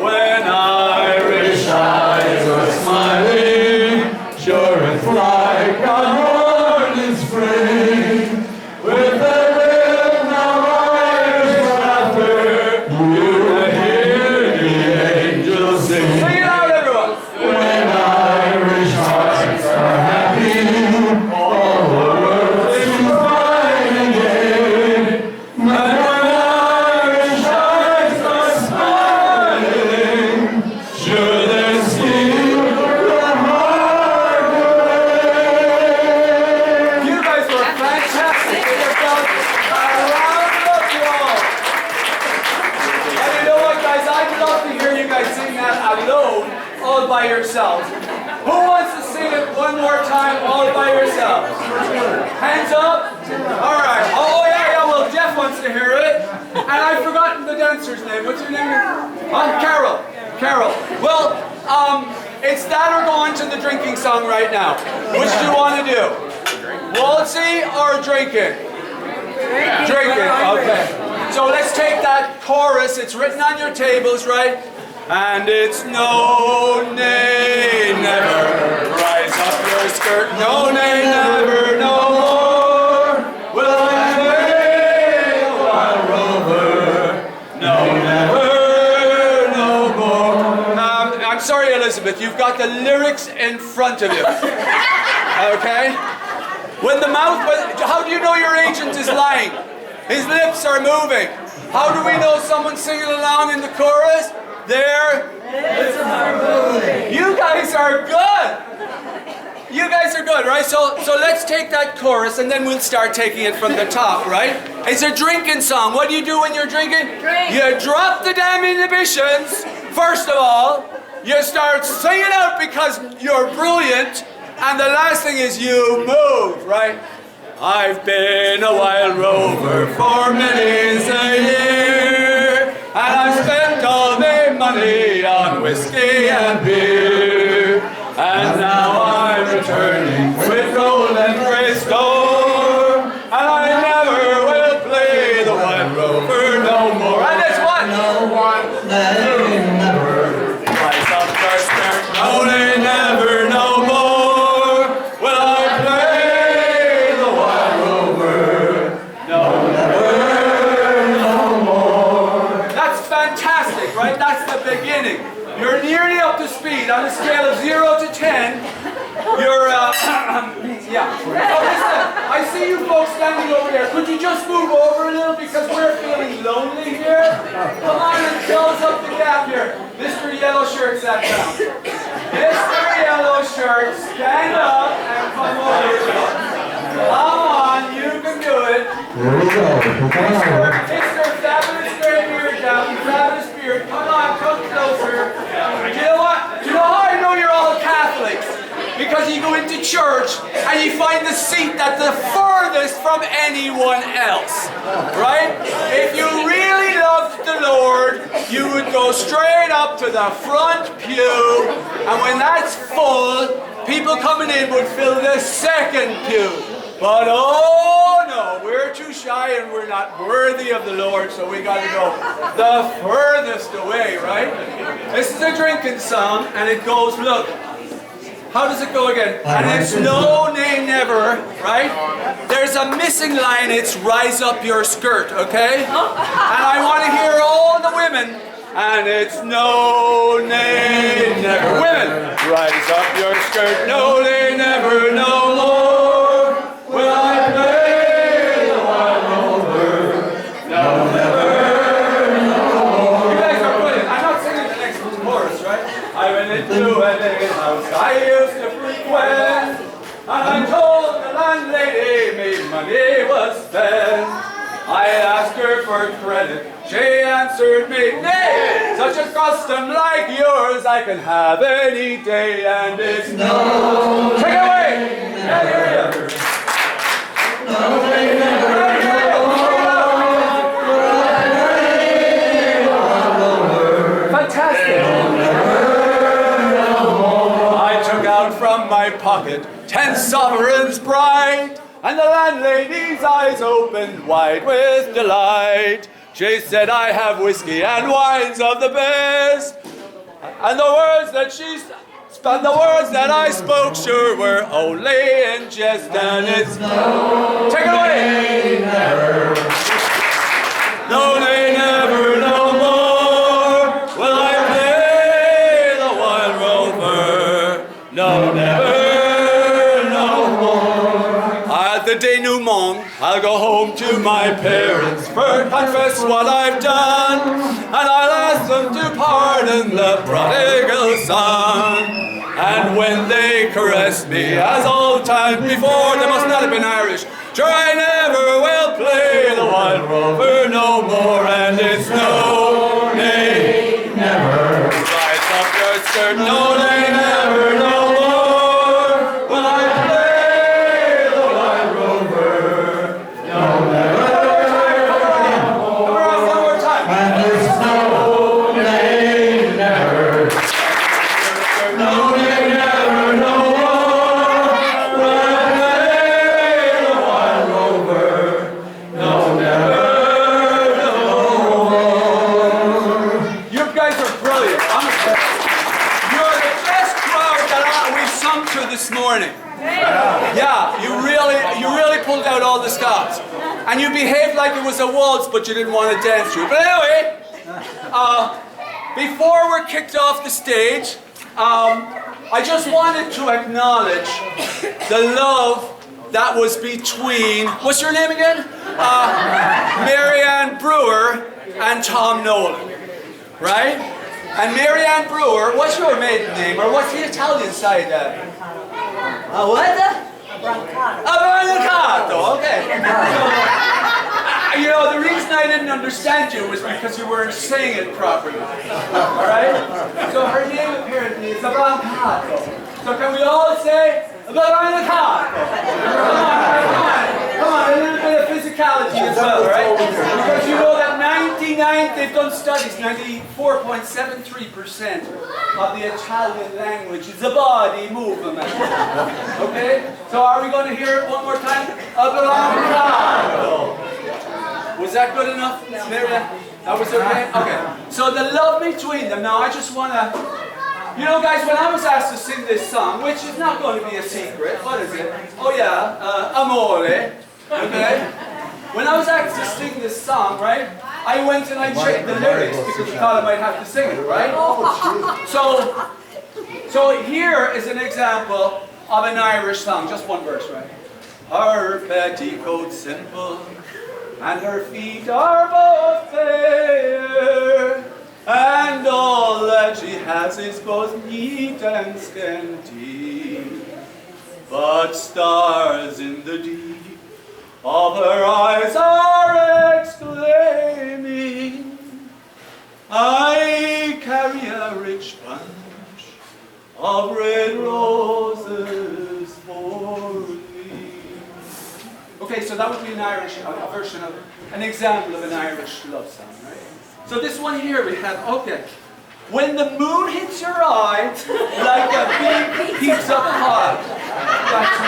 Speaker 1: When Irish eyes are smiling, sure it's like a morning spring. With a little of Irish laughter, you can hear the angels sing. Sing it out, everyone. When Irish hearts are happy, all the world seems bright again. And when Irish eyes are smiling, sure there's still a heart away. You guys were fantastic. Give yourselves a round of applause. And you know what, guys? I'd love to hear you guys sing that alone, all by yourselves. Who wants to sing it one more time, all by yourselves? Hands up. All right. Oh, yeah, well, Jeff wants to hear it. And I've forgotten the dancer's name. What's your name? Carol. Carol. Well, it's that or go on to the drinking song right now. Which do you want to do? Waltzy or drinking? Drinking, okay. So let's take that chorus. It's written on your tables, right? And it's no, nay, never. Rise up your skirt. No, nay, never, no more. Will I play a wild rover? No, never, no more. I'm sorry, Elizabeth. You've got the lyrics in front of you. Okay? When the mouth, how do you know your agent is lying? His lips are moving. How do we know someone's singing along in the chorus? Their lips are moving. You guys are good. You guys are good, right? So let's take that chorus and then we'll start taking it from the top, right? It's a drinking song. What do you do when you're drinking?
Speaker 4: Drink.
Speaker 1: You drop the damn inhibitions, first of all. You start singing out because you're brilliant. And the last thing is you move, right? I've been a wild rover for many a year, and I've spent all my money on whiskey and beer, and now I'm returning with golden grey storm, and I never will play the wild rover no more. And it's what?
Speaker 2: No one, they never.
Speaker 1: Rise up, first start. No, they never no more. Right? That's the beginning. You're nearly up to speed. On a scale of 0 to 10, you're, yeah. Oh, listen, I see you folks standing over there. Could you just move over a little because we're feeling lonely here? Come on and close up the gap here. Mr. Yellow Shirt sat down. Mr. Yellow Shirt, stand up and come over here. Come on, you can do it.
Speaker 2: Here we go.
Speaker 1: Mr. Fabulous Great Beard down, Fabulous Beard, come on, come closer. Do you know what? Do you know how I know you're all Catholics? Because you go into church and you find the seat that's the furthest from anyone else, right? If you really loved the Lord, you would go straight up to the front pew, and when that's full, people coming in would fill the second pew. But oh no, we're too shy and we're not worthy of the Lord, so we got to go the furthest away, right? This is a drinking song, and it goes, look. How does it go again? And it's no, nay, never, right? There's a missing line, it's rise up your skirt, okay? And I want to hear all the women. And it's no, nay, never. Women, rise up your skirt, no, nay, never, no more. Will I play the wild rover? No, never, no more. You guys are brilliant. I'm not singing the next chorus, right? I went into a big house I used to frequent, and I told the landlady me money was spent. I asked her for credit, she answered me, nay, such a custom like yours I can have any day, and it's no. Take it away! Can't hear you. No, they never. From my pocket 10 sovereigns bright, and the landlady's eyes opened wide with delight. She said, I have whiskey and wines of the best, and the words that I spoke sure were only in jest, and it's no. Take it away! Never. No, they never, no more will I play the wild rover. No, never, no more. At the denouement, I'll go home to my parents, first confess what I've done, and I'll ask them to pardon the prodigal son. And when they caress me, as all time before, they must not have been Irish, sure I never will play the wild rover no more, and it's no, nay, never. Rise up your skirt, no, nay, never, no. And you behaved like it was a waltz, but you didn't want to dance to it. But anyway, before we're kicked off the stage, I just wanted to acknowledge the love that was between, what's your name again? Marianne Brewer and Tom Nolan, right? And Marianne Brewer, what's your maiden name, or what's the Italian side? What? Brancato, okay. You know, the reason I didn't understand you was because you weren't saying it properly. Alright? So her name apparently is Brancato. So can we all say Brancato? Come on, a little bit of physicality as well, right? Because you know that they've done studies, 94.73% of the Italian language is a body movement. Okay? So are we going to hear it one more time? Brancato. Was that good enough? That was okay? Okay. So the love between them. Now I just want to, you know guys, when I was asked to sing this song, which is not going to be a secret, what is it? Oh yeah, Amore. Okay? When I was asked to sing this song, right, I went and I checked the lyrics because I thought I might have to sing it, right? So here is an example of an Irish song, just one verse, right? Her petticoat simple, and her feet are both fair. and all that she has is both neat and scanty. But stars in the deep of her eyes are exclaiming, I carry a rich bunch of red roses for thee. Okay, so that would be an Irish, a version of, an example of an Irish love song, right? So this one here we have, okay. When the moon hits your eye like a big pizza pie. That's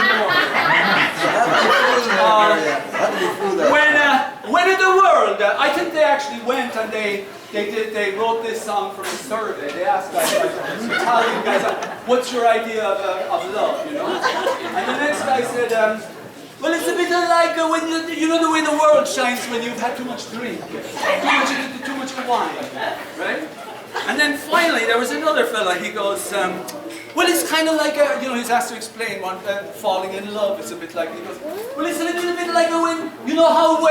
Speaker 1: when in the world, I think they actually went and they wrote this song from a survey. They asked guys, Italian guys, what's your idea of love, you know? And the next guy said, well, it's a bit like when you know the way the world shines when you've had too much drink, too much wine, right? And then finally, there was another fella, he goes, well, it's kind of like, you know, he's asked to explain what falling in love is a bit like. He goes, well, it's a little bit like when, you know how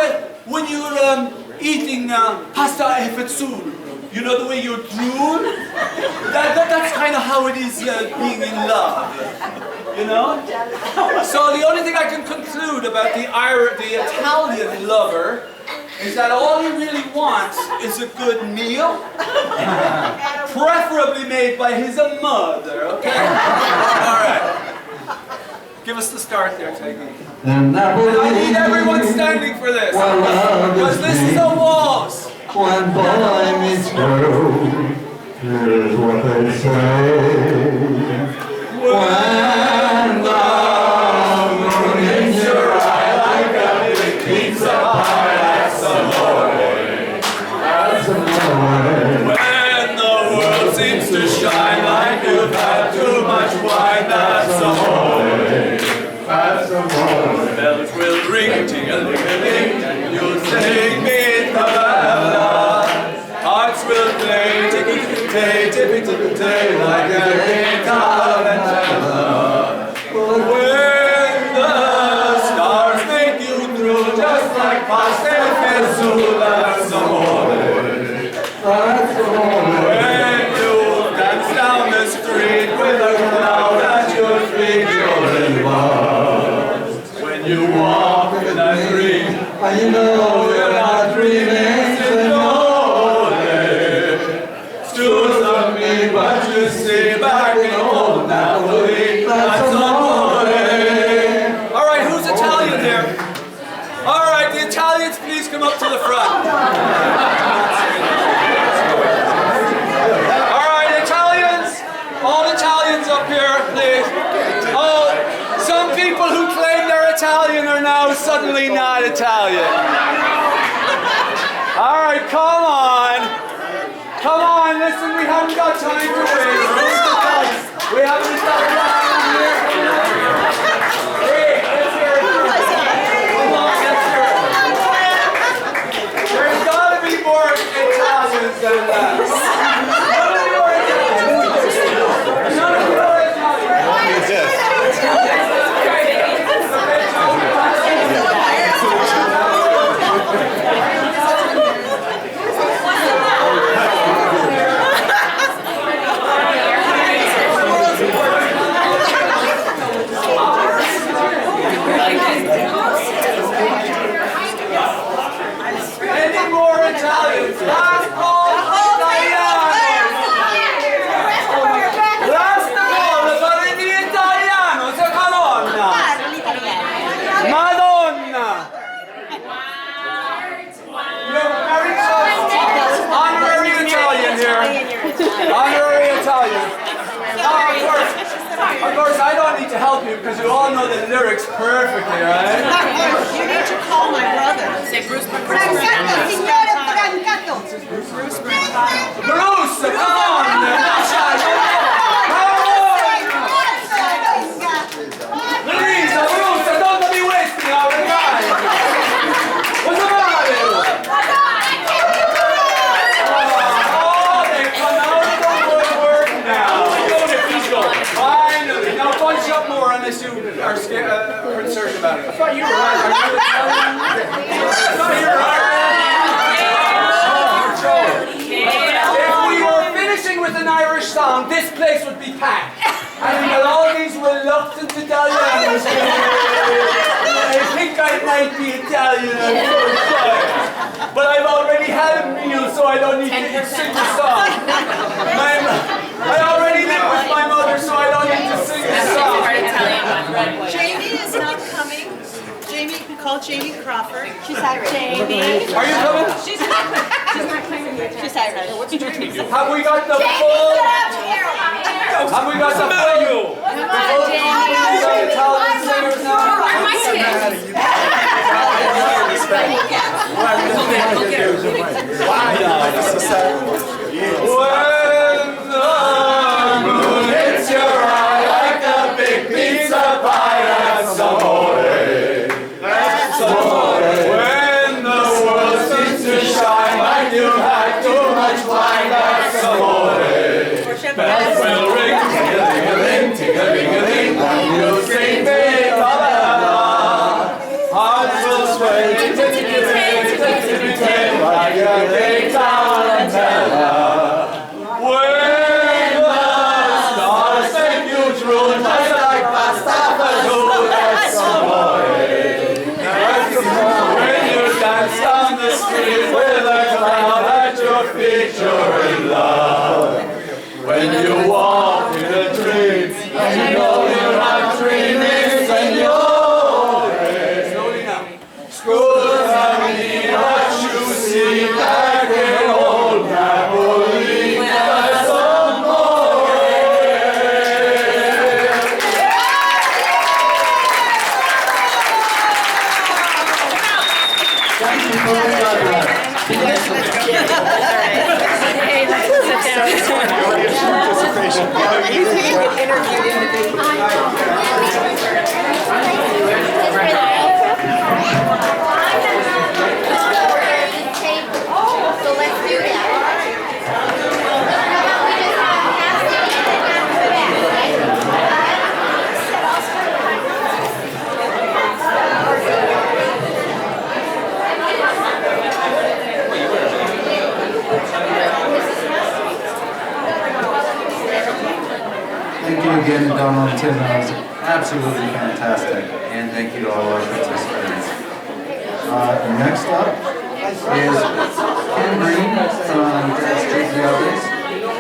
Speaker 1: when you're eating pasta e fettuccine, you know the way you drool? That's kind of how it is being in love, you know? So the only thing I can conclude about the Italian lover is that all he really wants is a good meal, preferably made by his mother, okay? All right. Give us the start there, Tiggy. And I need everyone standing for this, because this is a waltz.
Speaker 2: When boy meets girl, here's what they say. When the moon hits your eye like a big pizza pie, that's amore. That's amore. When the world seems to shine like you've had too much wine, that's amore. That's amore. Bells will ring, ting-a-ling-a-ling, and you'll sing me the hearts will play, tippy-tippy-tay, tippy-tippy-tay, like a guitar. When the stars make you through, just like pasta e fettuccine, that's amore. That's amore. When you dance down the street with a crowd at your feet, you're in love. When you walk in a dream, and you know you're not dreaming, but you see back in old Napoli, that's amore. All right, who's Italian there? All right, the Italians, please come up to the front. All right, Italians, all Italians up here, please. Oh, some people who claim they're Italian are now suddenly not Italian. All right, come on. Come on, listen, we haven't got time to waste. We haven't got time here. Hey, let's hear it. Come on, let's hear it. There's got to be more Italians than that. None of you are Italians. None of you are Italians. What is this? Any more Italians? Last call, Last call, parli di italiano, seconda donna. Madonna. You're very honorary Italian here. Honorary Italian. Of course, I don't need to help you because you all know the lyrics perfectly, right?
Speaker 3: You need to call my brother. Say Bruce Brancato, signore Brancato.
Speaker 1: Bruce, come on! Please, Bruce, don't be wasting our time. What's the matter? Oh, they come out of the woodwork now. Finally. Now punch up more unless you are concerned about it. I thought you were right. Are you Italian? I thought you were right. might be Italian, I'm so sorry. But I've already had a meal, so I don't need to sing a song. I already live with my mother, so I don't need to sing a song.
Speaker 3: Jamie is not coming. Jamie, call Jamie Crawford.
Speaker 4: She's Irish. Jamie.
Speaker 1: Are you coming?
Speaker 3: She's not coming. She's Irish.
Speaker 1: Have we got the full? Have we got the full? Italian singers now? When the moon hits your eye like a big pizza pie, that's amore. That's amore. When the world seems to shine like you had too much wine, that's amore. Bells will ring, ting-a-ling-a-ling, ting-a-ling-a-ling, you'll sing big-la-la-la. Hearts will sway, tippy-tippy-tay, like a big tarantella. When the stars make you drool, just like pasta-fazool, that's amore. That's amore. When you dance down the street with a cloud at your feet, you're in love. When you walk in the streets and you know you're not dreaming, signore. Slowly now. Scusami, what you see back in old Napoli, that's amore.
Speaker 2: Thank you for
Speaker 4: Hey, let's sit
Speaker 10: So let's do that.
Speaker 7: Thank you again, Donald and Tim. That was absolutely fantastic. And thank you to all our participants. Next up is Ken Green from Dead Street Yogis.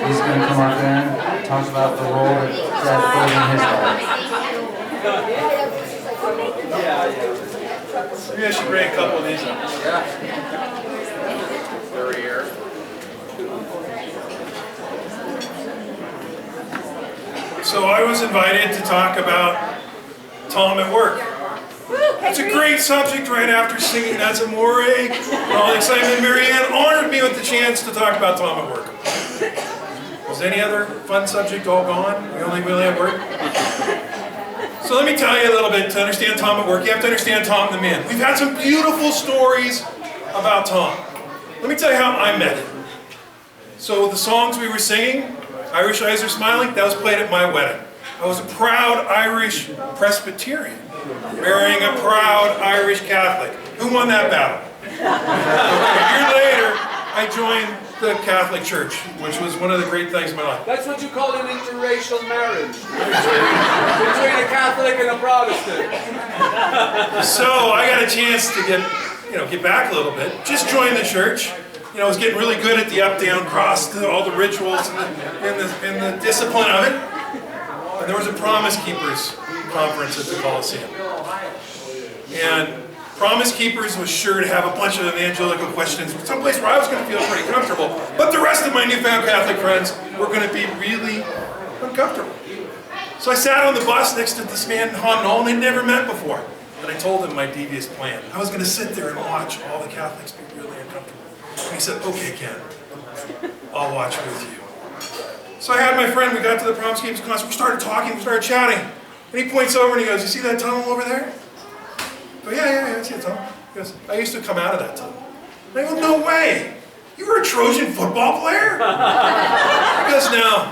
Speaker 7: He's going to come up and talk about the role that Dad played in his life.
Speaker 12: Maybe I should bring a couple of these up. They're here. So I was invited to talk about Tom at work. It's a great subject right after singing That's Amore and all the excitement. Marianne honored me with the chance to talk about Tom at work. Was any other fun subject all gone? We only really have work? So let me tell you a little bit. To understand Tom at work, you have to understand Tom the man. We've had some beautiful stories about Tom. Let me tell you how I met him. So the songs we were singing, Irish Eyes Are Smiling, that was played at my wedding. I was a proud Irish Presbyterian, marrying a proud Irish Catholic. Who won that battle? A year later, I joined the Catholic Church, which was one of the great things in my life.
Speaker 1: That's what you call an interracial marriage. Between a Catholic and a Protestant.
Speaker 12: So I got a chance to get back a little bit. Just joined the church. I was getting really good at the up-down cross, all the rituals and the discipline of it. And there was a Promise Keepers conference at the Coliseum. And Promise Keepers was sure to have a bunch of evangelical questions, someplace where I was going to feel pretty comfortable. But the rest of my newfound Catholic friends were going to be really uncomfortable. So I sat on the bus next to this man, Han Nolan, they'd never met before. And I told him my devious plan. I was going to sit there and watch all the Catholics be really uncomfortable. And he said, okay, Ken, I'll watch with you. So I had my friend, we got to the Promise Keepers concert, we started talking, we started chatting. And he points over and he goes, you see that tunnel over there? I go, yeah, I see the tunnel. He goes, I used to come out of that tunnel. And I go, no way, you were a Trojan football player? He goes, no,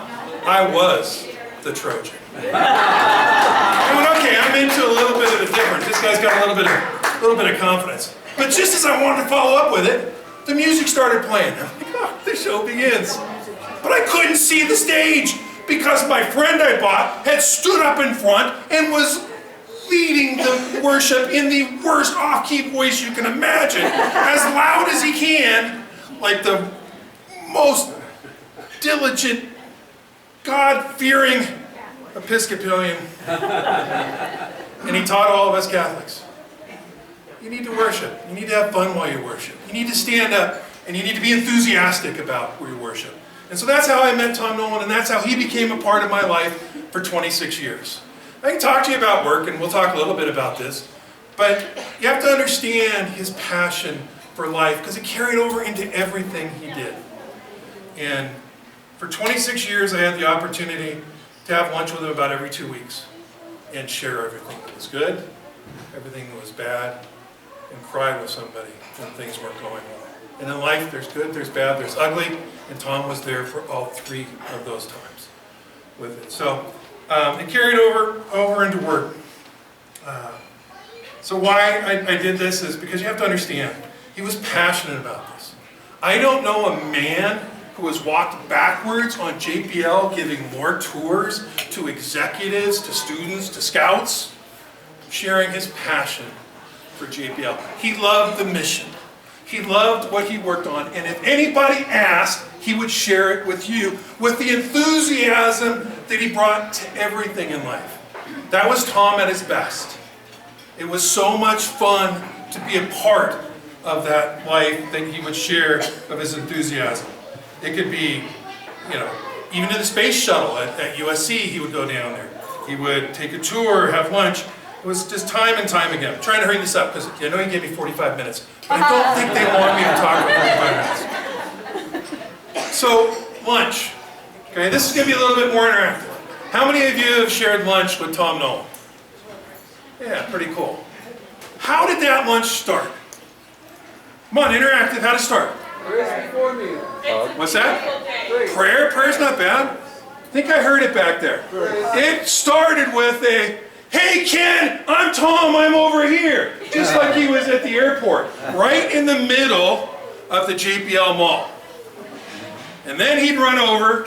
Speaker 12: I was the Trojan. I went, okay, I'm into a little bit of a difference. This guy's got a little bit of confidence. But just as I wanted to follow up with it, the music started playing. I'm like, oh, the show begins. But I couldn't see the stage because my friend I bought had stood up in front and was leading the worship in the worst off-key voice you can imagine, as loud as he can, like the most diligent, God-fearing Episcopalian. And he taught all of us Catholics. You need to worship. You need to have fun while you worship. You need to stand up and you need to be enthusiastic about where you worship. And so that's how I met Tom Nolan, and that's how he became a part of my life for 26 years. I can talk to you about work, and we'll talk a little bit about this, but you have to understand his passion for life because it carried over into everything he did. And for 26 years, I had the opportunity to have lunch with him about every 2 weeks and share everything that was good, everything that was bad, and cry with somebody when things weren't going well. And in life, there's good, there's bad, there's ugly, and Tom was there for all 3 of those times with it. So it carried over into work. So why I did this is because you have to understand, he was passionate about this. I don't know a man who has walked backwards on JPL giving more tours to executives, to students, to scouts, sharing his passion for JPL. He loved the mission. He loved what he worked on, and if anybody asked, he would share it with you with the enthusiasm that he brought to everything in life. That was Tom at his best. It was so much fun to be a part of that life that he would share of his enthusiasm. It could be, even to the space shuttle at USC, he would go down there. He would take a tour, have lunch. It was just time and time again. I'm trying to hurry this up because I know he gave me 45 minutes, but I don't think they want me to talk for 45 minutes. So, lunch. Okay, this is going to be a little bit more interactive. How many of you have shared lunch with Tom Nolan? Yeah, pretty cool. How did that lunch start? Come on, interactive, how to start? What's that? Prayer? Prayer's not bad. I think I heard it back there. It started with a, "Hey Ken, I'm Tom, I'm over here." Just like he was at the airport, right in the middle of the JPL Mall. And then he'd run over,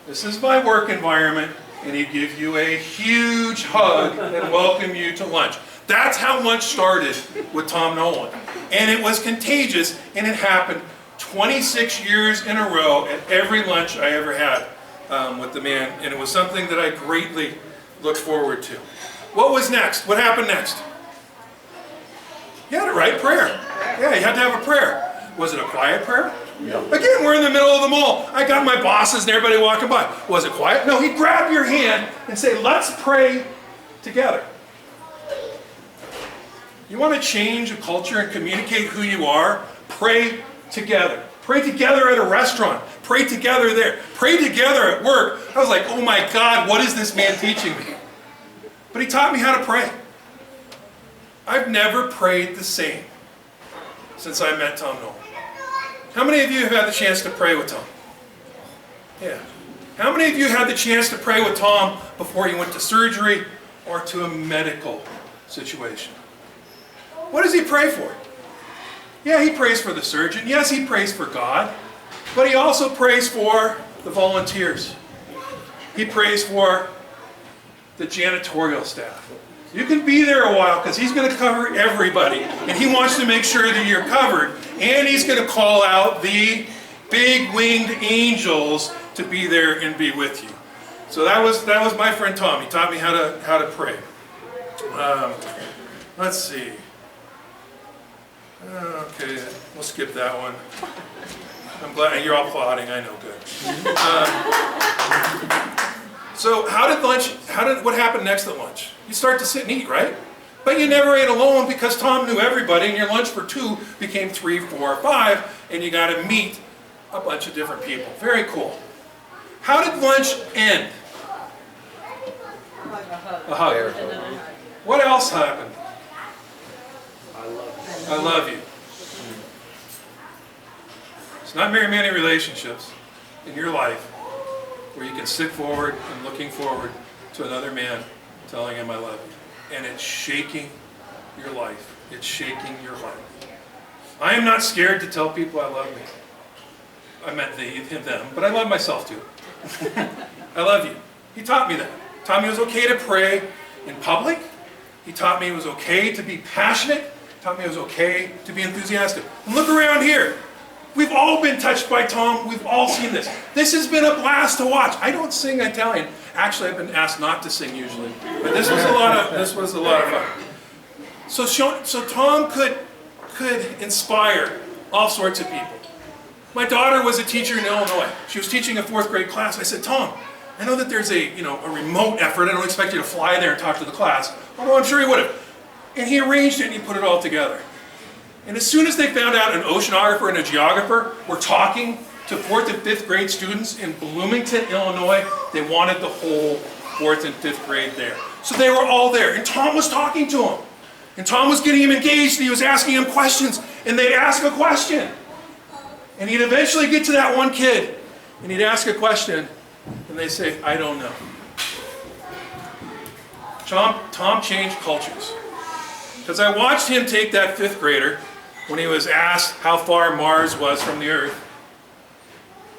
Speaker 12: "This is my work environment," and he'd give you a huge hug and welcome you to lunch. That's how lunch started with Tom Nolan. And it was contagious, and it happened 26 years in a row at every lunch I ever had with the man, and it was something that I greatly looked forward to. What was next? What happened next? You had it right, prayer. Yeah, you had to have a prayer. Was it a quiet prayer? No. Again, we're in the middle of the mall. I got my bosses and everybody walking by. Was it quiet? No, he'd grab your hand and say, "Let's pray together." You want to change a culture and communicate who you are? Pray together. Pray together at a restaurant. Pray together there. Pray together at work. I was like, oh my God, what is this man teaching me? But he taught me how to pray. I've never prayed the same since I met Tom Nolan. How many of you have had the chance to pray with Tom? Yeah. How many of you had the chance to pray with Tom before he went to surgery or to a medical situation? What does he pray for? Yeah, he prays for the surgeon. Yes, he prays for God. But he also prays for the volunteers. He prays for the janitorial staff. You can be there a while because he's going to cover everybody. And he wants to make sure that you're covered. And he's going to call out the big winged angels to be there and be with you. So that was my friend Tom. He taught me how to pray. Let's see. Okay, we'll skip that one. I'm glad you're all applauding. I know, good. So what happened next at lunch? You start to sit and eat, right? But you never ate alone because Tom knew everybody, and your lunch for 2 became 3, 4, 5, and you got to meet a bunch of different people. Very cool. How did lunch end? A hug. What else happened? I love you. It's not very many relationships in your life where you can sit forward and looking forward to another man telling him I love you. And it's shaking your life. It's shaking your life. I am not scared to tell people I love me. I meant them, but I love myself too. I love you. He taught me that. Taught me it was okay to pray in public, He taught me it was okay to be passionate. He taught me it was okay to be enthusiastic. And look around here. We've all been touched by Tom. We've all seen this. This has been a blast to watch. I don't sing Italian. Actually, I've been asked not to sing usually. But this was a lot of fun. So Tom could inspire all sorts of people. My daughter was a teacher in Illinois. She was teaching a 4th grade class. I said, Tom, I know that there's a remote effort. I don't expect you to fly there and talk to the class, although I'm sure he would have. And he arranged it and he put it all together. And as soon as they found out an oceanographer and a geographer were talking to 4th and 5th grade students in Bloomington, Illinois, they wanted the whole 4th and 5th grade there. So they were all there, and Tom was talking to them. And Tom was getting him engaged, and he was asking him questions, and they'd ask a question. And he'd eventually get to that one kid, and he'd ask a question, and they'd say, I don't know. Tom changed cultures. Because I watched him take that 5th grader when he was asked how far Mars was from the Earth,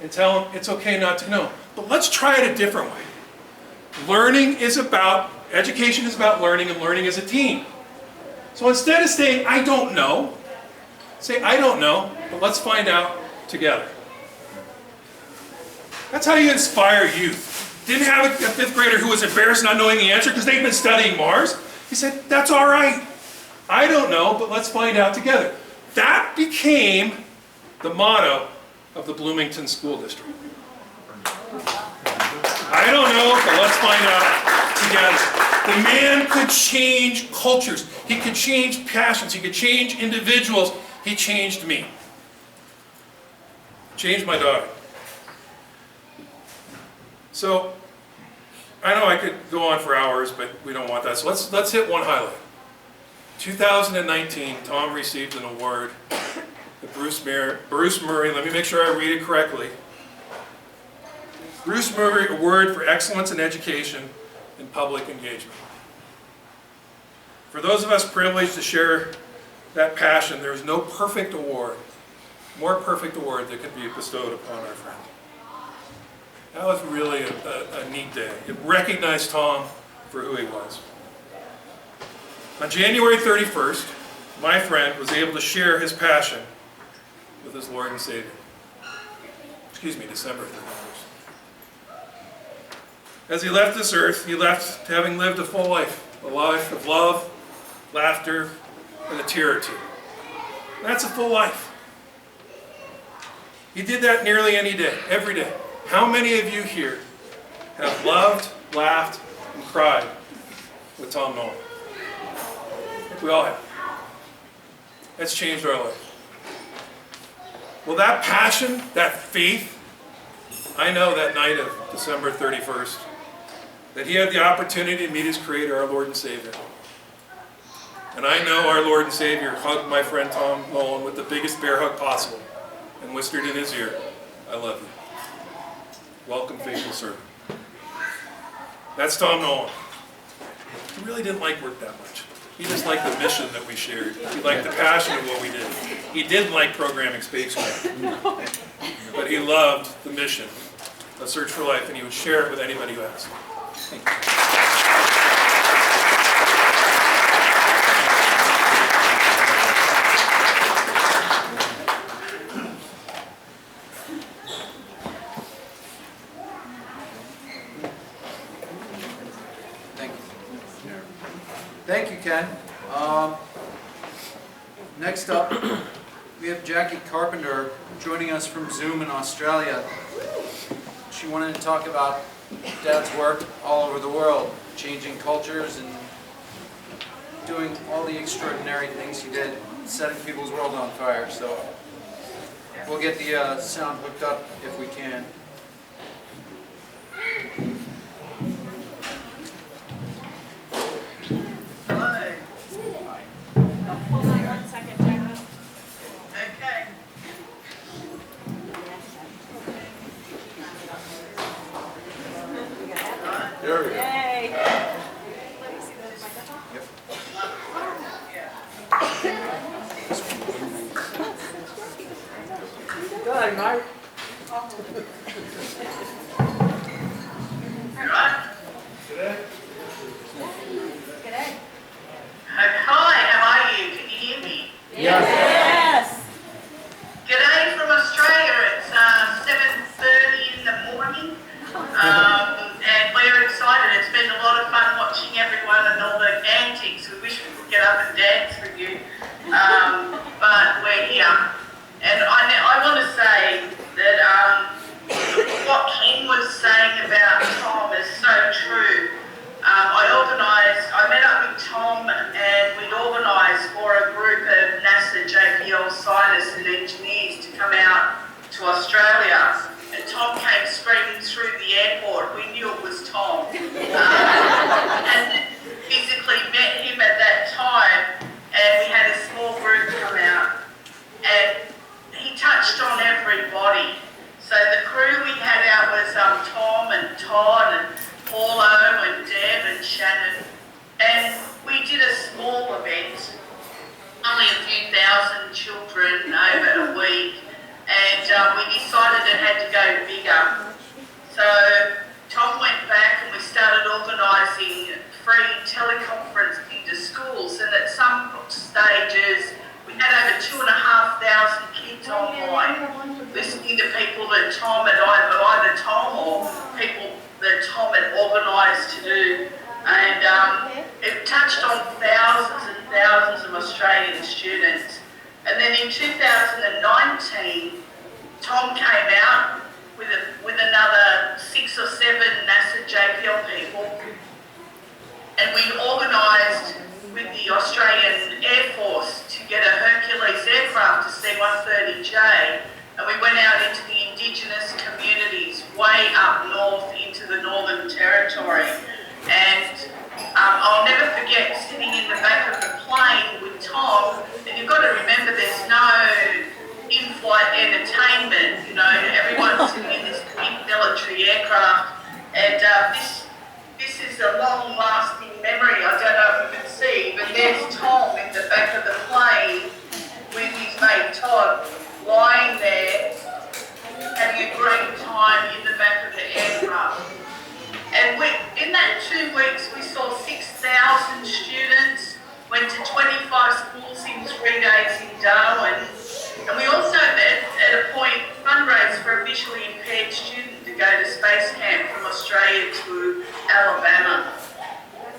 Speaker 12: and tell him it's okay not to know. But let's try it a different way. Education is about learning, and learning is a team. So instead of saying, I don't know, say, I don't know, but let's find out together. That's how you inspire youth. Didn't have a 5th grader who was embarrassed not knowing the answer because they'd been studying Mars. He said, that's all right. I don't know, but let's find out together. That became the motto of the Bloomington School District. I don't know, but let's find out together. The man could change cultures. He could change passions. He could change individuals. He changed me. Changed my daughter. So, I know I could go on for hours, but we don't want that. So let's hit one highlight. 2019, Tom received an award, the Bruce Murray, let me make sure I read it correctly. Bruce Murray Award for Excellence in Education and Public Engagement. For those of us privileged to share that passion, there is no perfect award, more perfect award that could be bestowed upon our friend. That was really a neat day. It recognized Tom for who he was. On January 31st, my friend was able to share his passion with his Lord and Savior. December 31st. As he left this earth, he left having lived a full life, a life of love, laughter, and a tear or two. That's a full life. He did that nearly any day, every day. How many of you here have loved, laughed, and cried with Tom Nolan? We all have. That's changed our life. Well, that passion, that faith, I know that night of December 31st, that he had the opportunity to meet his Creator, our Lord and Savior. And I know our Lord and Savior hugged my friend Tom Nolan with the biggest bear hug possible and whispered in his ear, I love you. Welcome, faithful servant. That's Tom Nolan. He really didn't like work that much. He just liked the mission that we shared. He liked the passion of what we did. He didn't like programming spacecraft. But he loved the mission of Search for Life, and he would share it with anybody who asked. Thank you.
Speaker 10: Thank you, Ken. Next up, we have Jackie Carpenter joining us from Zoom in Australia. She wanted to talk about Dad's work all over the world, changing cultures and doing all the extraordinary things he did, setting people's world on fire. So we'll get the sound hooked up if we can.
Speaker 1: Good, Mark.
Speaker 13: fun and all the antics. We wish we could get up and dance with you, but we're here. And I want to say that what Ken was saying about Tom is so true. I met up with Tom and we'd organised for a group of NASA JPL scientists and engineers to come out to Australia. And Tom came screaming through the airport. We knew it was Tom. And physically met him at that time, and we had a small group come out. And he touched on everybody. So the crew we had out was Tom and Todd and Paulo and Deb and Shannon. And we did a small event, only a few thousand children over a week. And we decided it had to go bigger. So Tom went back and we started organising free teleconferencing to schools, and at some stages we had over 2,500 kids online listening to people that Tom had either Tom or people that Tom had organised to do. And it touched on thousands and thousands of Australian students. And then in 2019, Tom came out with another 6 or 7 NASA JPL people, and we organised with the Australian Air Force to get a Hercules aircraft, a C-130J, and we went out into the Indigenous communities way up north into the Northern Territory. And I'll never forget sitting in the back of the plane with Tom, and you've got to remember there's no in-flight entertainment, you know, everyone's sitting in this big military aircraft, and this is a long-lasting memory. I don't know if you can see, but there's Tom in the back of the plane with his mate Todd, lying there, having a great time in the back of the aircraft. And in that 2 weeks, we saw 6,000 students, went to 25 schools in 3 days in Darwin. And we also, at a point, fundraised for a visually impaired student to go to space camp from Australia to Alabama.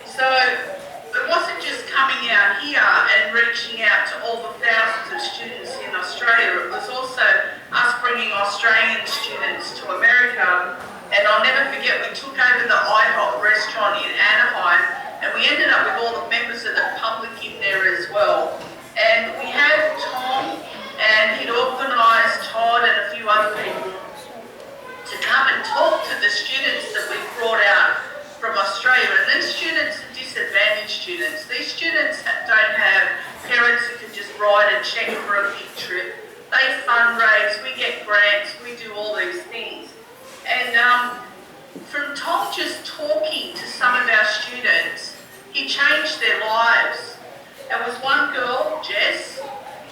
Speaker 13: So it wasn't just coming out here and reaching out to all the thousands of students in Australia, it was also us bringing Australian students to America. And I'll never forget, we took over the IHOP restaurant in Anaheim, and we ended up with all the members of the public in there as well. And we had Tom, and he'd organised Todd and a few other people to come and talk to the students that we brought out from Australia. And these students are disadvantaged students. These students don't have parents who can just write a cheque for a big trip. They fundraise, we get grants, we do all these things. And from Tom just talking to some of our students, he changed their lives. There was one girl, Jess,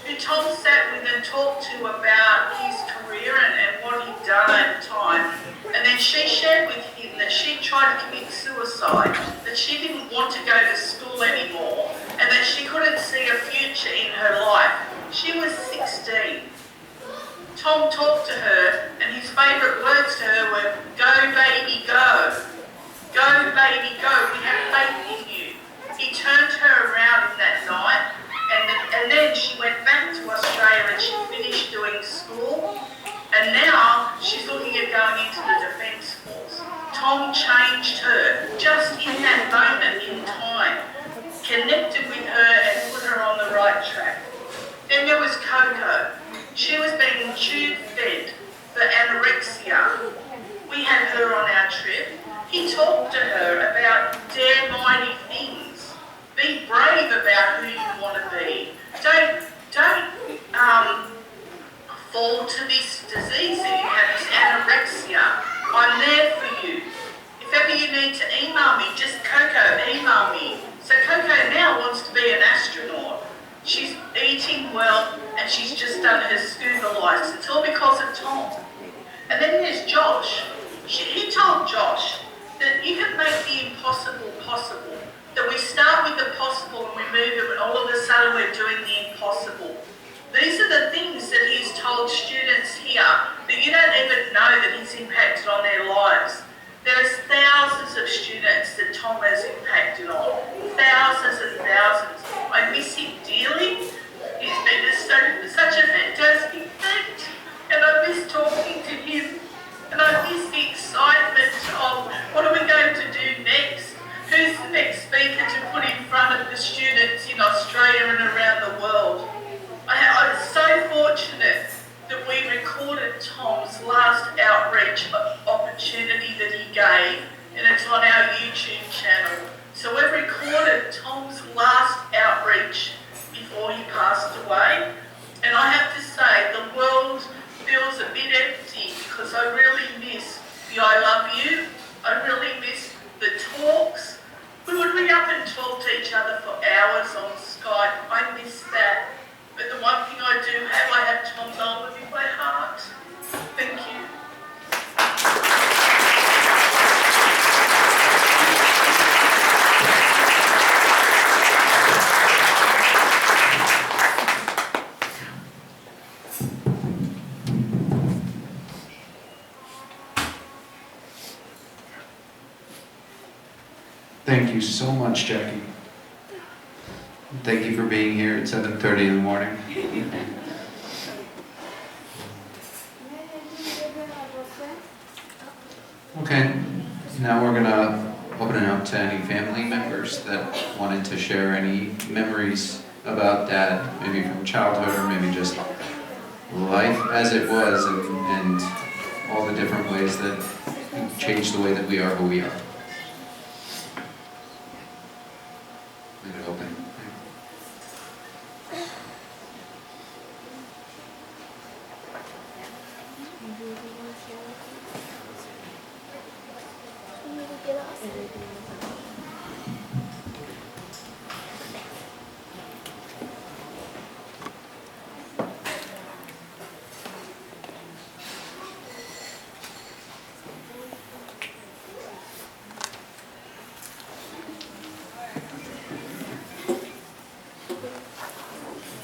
Speaker 13: who Tom sat with and talked to about his career and what he'd done over time. And then she shared with him that she tried to commit suicide, that she didn't want to go to school anymore, and that she couldn't see a future in her life. She was 16. Tom talked to her, and his favourite words to her were, "Go baby, go. Go baby, go. We have faith in you." He turned her around in that night, and then she went back to Australia and she finished doing school, and now she's looking at going into the Defence Force. Tom changed her just in that moment in time, connected with her and put her on the right track. Then there was Coco. She was being tube-fed for anorexia. We had her on our trip. He talked to her about dare mighty things. Be brave about who you want to be. Don't fall to this disease if you have this anorexia. I'm there for you. If ever you need to email me, just Coco, email me. So Coco now wants to be an astronaut. She's eating well, and she's just done her scuba license, all because of Tom. And then there's Josh. He told Josh that you can make the impossible possible. That we start with the possible and we move it, and all of a sudden we're doing the impossible. These are the things that he's told students here that you don't even know that he's impacted on their lives. There's thousands of students that Tom has impacted on. Tom's last outreach before he passed away. And I have to say, the world feels a bit empty because I really miss the I love you. I really miss the talks. We would ring up and talk to each other for hours on Skype. I miss that. But the one thing I do have, I have Tom Nolan in my heart. Thank you.
Speaker 7: Thank you so much, Jackie. Thank you for being here at 7:30 in the morning. Okay, now we're gonna open it up to any family members that wanted to share any memories about Dad, maybe from childhood or maybe just life as it was and all the different ways that changed the way that we are who we are. Leave it open.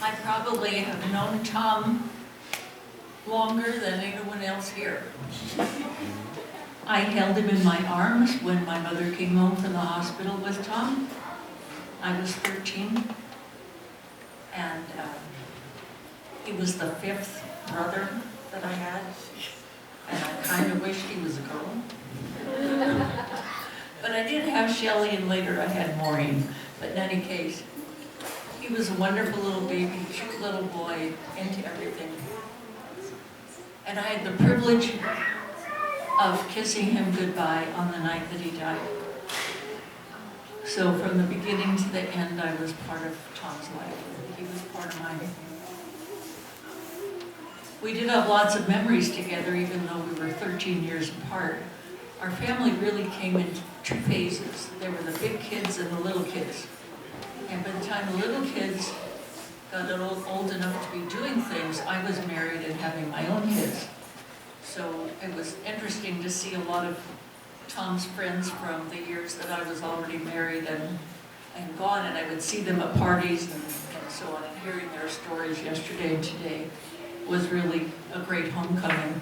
Speaker 5: I probably have known Tom longer than anyone else here. I held him in my arms when my mother came home from the hospital with Tom. I was 13, and he was the 5th brother that I had, and I kind of wished he was a girl. But I did have Shelley, and later I had Maureen. But in any case, he was a wonderful little baby, cute little boy, into everything. And I had the privilege of kissing him goodbye on the night that he died. So from the beginning to the end, I was part of Tom's life. He was part of mine. We did have lots of memories together, even though we were 13 years apart. Our family really came in 2 phases. There were the big kids and the little kids. And by the time the little kids got old enough to be doing things, I was married and having my own kids. So it was interesting to see a lot of Tom's friends from the years that I was already married and gone, and I would see them at parties and so on, and hearing their stories yesterday and today was really a great homecoming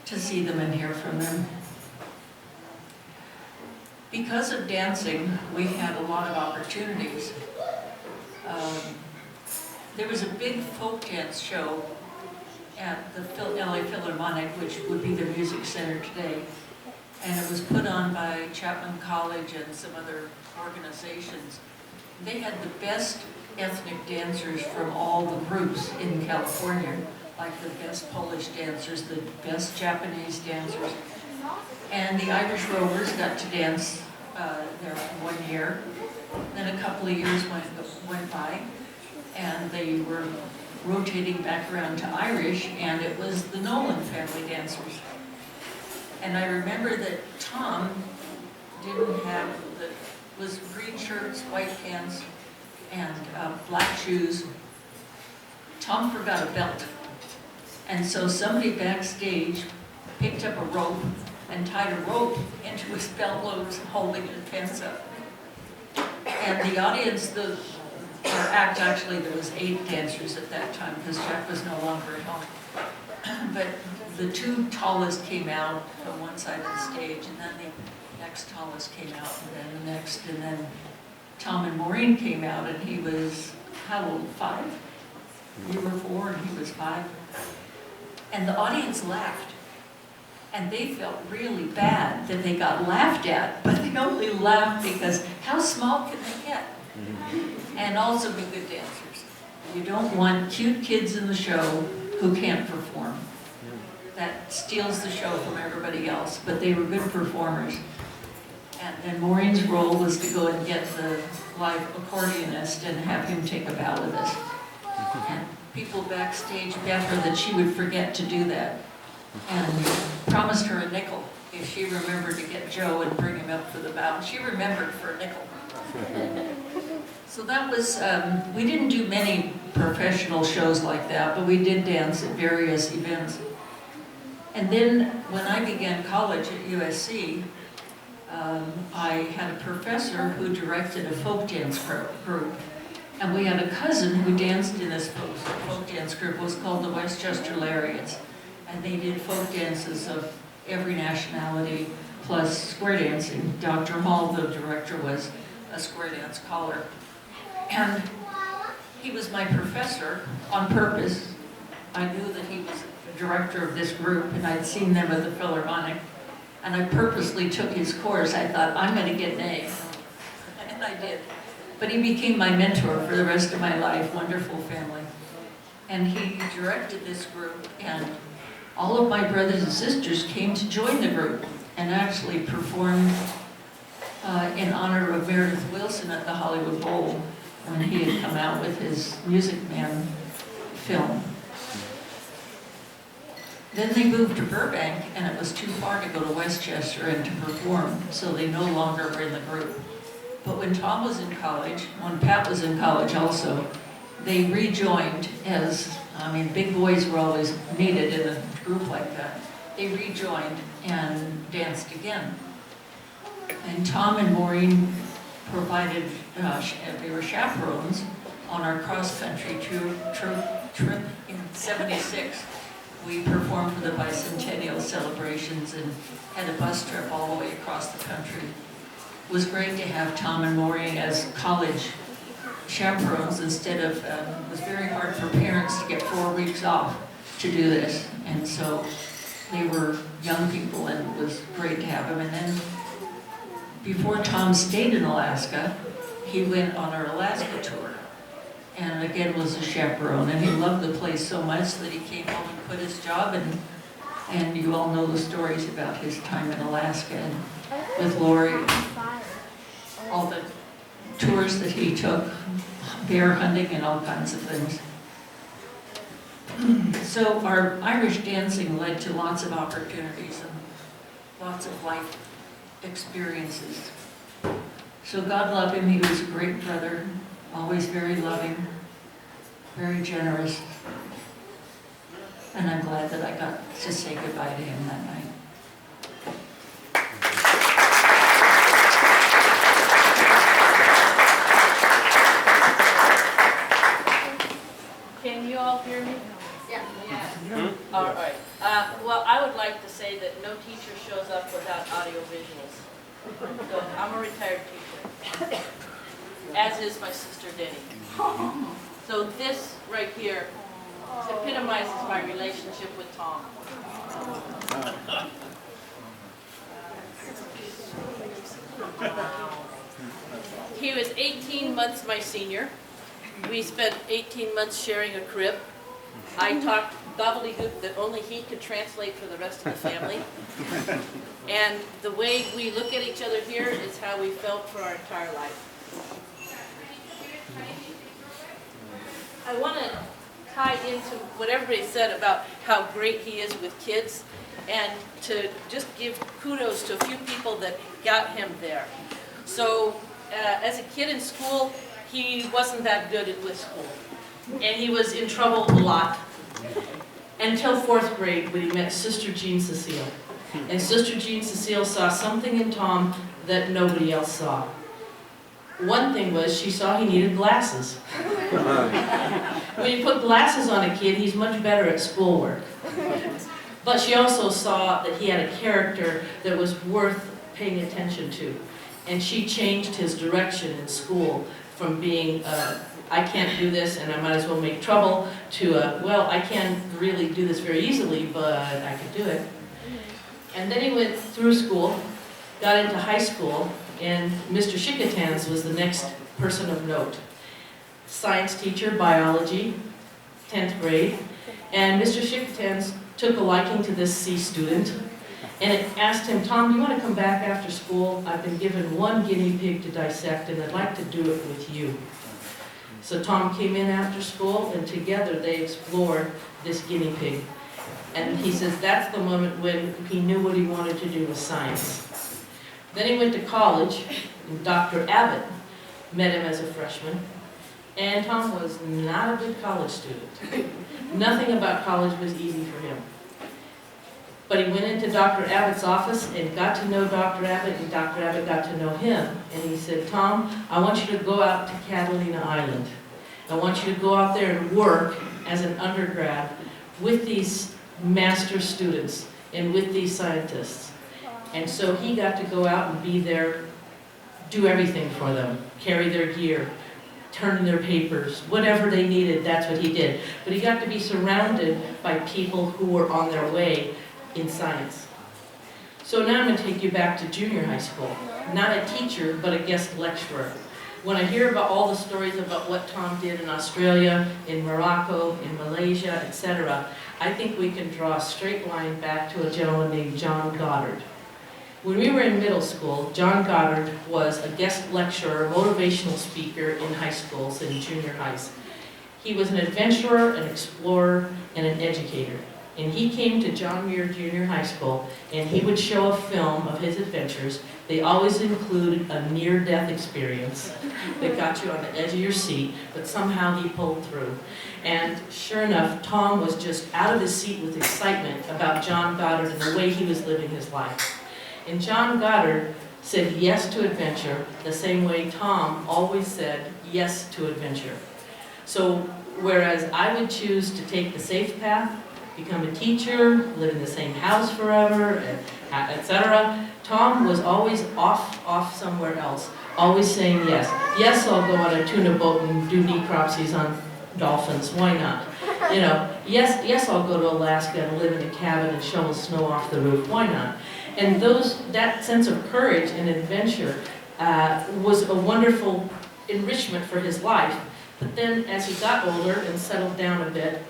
Speaker 5: to see them and hear from them. Because of dancing, we had a lot of opportunities. There was a big folk dance show at the LA Philharmonic, which would be the music center today. And it was put on by Chapman College and some other organizations. They had the best ethnic dancers from all the groups in California, like the best Polish dancers, the best Japanese dancers. And the Irish Rovers got to dance there 1 year. Then a couple of years went by, and they were rotating back around to Irish, and it was the Nolan family dancers. And I remember that Tom didn't have was green shirts, white pants, and black shoes. Tom forgot a belt. And so somebody backstage picked up a rope and tied a rope into his belt loops, holding his pants up. And the audience, our act actually, there was 8 dancers at that time because Jack was no longer at home. But the 2 tallest came out from one side of the stage, and then the next tallest came out, and then the next, and then Tom and Maureen came out, and he was, how old, 5? We were 4 and he was 5. And the audience laughed. And they felt really bad that they got laughed at, but they only laughed because how small can they get? And also be good dancers. You don't want cute kids in the show who can't perform. That steals the show from everybody else, but they were good performers. And Maureen's role was to go and get the live accordionist and have him take a bow with us. And people backstage bet her that she would forget to do that, and promised her a nickel if she remembered to get Joe and bring him up for the bow. She remembered for a nickel. So that was, we didn't do many professional shows like that, but we did dance at various events. And then when I began college at USC, I had a professor who directed a folk dance group. And we had a cousin who danced in this folk dance group. It was called the Westchester Lariats. And they did folk dances of every nationality, plus square dancing. Dr. Hall, the director, was a square dance caller. And he was my professor on purpose. I knew that he was the director of this group, and I'd seen them at the Philharmonic. And I purposely took his course. I thought, I'm going to get an A. And I did. But he became my mentor for the rest of my life, wonderful family. And he directed this group, and all of my brothers and sisters came to join the group and actually performed in honor of Meredith Willson at the Hollywood Bowl when he had come out with his Music Man film. Then they moved to Burbank, and it was too far to go to Westchester and to perform, so they no longer were in the group. But when Tom was in college, when Pat was in college also, they rejoined as, I mean, big boys were always needed in a group like that. They rejoined and danced again. And Tom and Maureen provided, they were chaperones on our cross-country trip in '76. We performed for the bicentennial celebrations and had a bus trip all the way across the country. It was great to have Tom and Maureen as college chaperones instead of, it was very hard for parents to get 4 weeks off to do this. And so they were young people, and it was great to have them. And then before Tom stayed in Alaska, he went on our Alaska tour. And again was a chaperone, and he loved the place so much that he came home and quit his job, and you all know the stories about his time in Alaska and with Lori, all the tours that he took, bear hunting and all kinds of things. So our Irish dancing led to lots of opportunities and lots of life experiences. So God love him, he was a great brother, always very loving, very generous. And I'm glad that I got to say goodbye to him that night.
Speaker 4: Can you all hear me?
Speaker 3: Yeah.
Speaker 4: All right. Well, I would like to say that no teacher shows up without audio visuals. So I'm a retired teacher, as is my sister Denny. So this right here epitomizes my relationship with Tom. He was 18 months my senior. We spent 18 months sharing a crib. I talked gobbledygook that only he could translate for the rest of the family. And the way we look at each other here is how we felt for our entire life. I want to tie into what everybody said about how great he is with kids, and to just give kudos to a few people that got him there. So as a kid in school, he wasn't that good with school, and he was in trouble a lot until 4th grade when he met Sister Jean Cecile. And Sister Jean Cecile saw something in Tom that nobody else saw. One thing was she saw he needed glasses. When you put glasses on a kid, he's much better at schoolwork. But she also saw that he had a character that was worth paying attention to. And she changed his direction in school from being, I can't do this and I might as well make trouble, to, well, I can't really do this very easily, but I could do it. And then he went through school, got into high school, and Mr. Shikatans was the next person of note. Science teacher, biology, 10th grade, and Mr. Shikatans took a liking to this C student
Speaker 5: And it asked him, Tom, do you want to come back after school? I've been given one guinea pig to dissect, and I'd like to do it with you. So Tom came in after school, and together they explored this guinea pig. And he says that's the moment when he knew what he wanted to do with science. Then he went to college, and Dr. Abbott met him as a freshman. And Tom was not a good college student. Nothing about college was easy for him. But he went into Dr. Abbott's office and got to know Dr. Abbott, and Dr. Abbott got to know him. And he said, Tom, I want you to go out to Catalina Island. I want you to go out there and work as an undergrad with these master students and with these scientists. And so he got to go out and be there, do everything for them, carry their gear, turn in their papers, whatever they needed, that's what he did. But he got to be surrounded by people who were on their way in science. So now I'm going to take you back to junior high school. Not a teacher, but a guest lecturer. When I hear about all the stories about what Tom did in Australia, in Morocco, in Malaysia, etc., I think we can draw a straight line back to a gentleman named John Goddard. When we were in middle school, John Goddard was a guest lecturer, motivational speaker in high schools and junior highs. He was an adventurer, an explorer, and an educator. And he came to John Muir Junior High School, and he would show a film of his adventures. They always included a near-death experience that got you on the edge of your seat, but somehow he pulled through. And sure enough, Tom was just out of his seat with excitement about John Goddard and the way he was living his life. And John Goddard said yes to adventure the same way Tom always said yes to adventure. So whereas I would choose to take the safe path, become a teacher, live in the same house forever, etc., Tom was always off somewhere else, always saying yes. Yes, I'll go on a tuna boat and do necropsies on dolphins, why not? You know, yes, I'll go to Alaska and live in a cabin and shovel snow off the roof, why not? And that sense of courage and adventure was a wonderful enrichment for his life. But then as he got older and settled down a bit,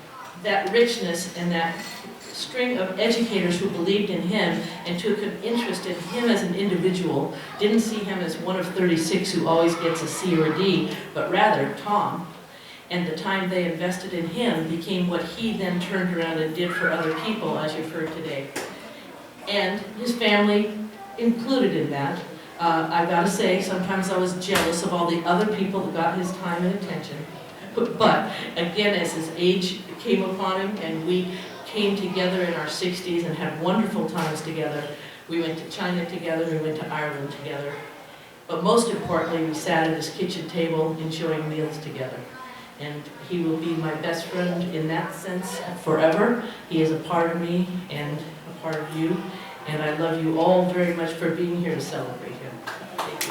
Speaker 5: that richness and that string of educators who believed in him and took an interest in him as an individual, didn't see him as one of 36 who always gets a C or a D, but rather Tom. And the time they invested in him became what he then turned around and did for other people, as you've heard today. And his family included in that. I gotta say, sometimes I was jealous of all the other people that got his time and attention. But again, as his age came upon him and we came together in our 60s and had wonderful times together. We went to China together, we went to Ireland together. But most importantly, we sat at his kitchen table enjoying meals together. And he will be my best friend in that sense forever. He is a part of me and a part of you. And I love you all very much for being here to celebrate him. Thank you.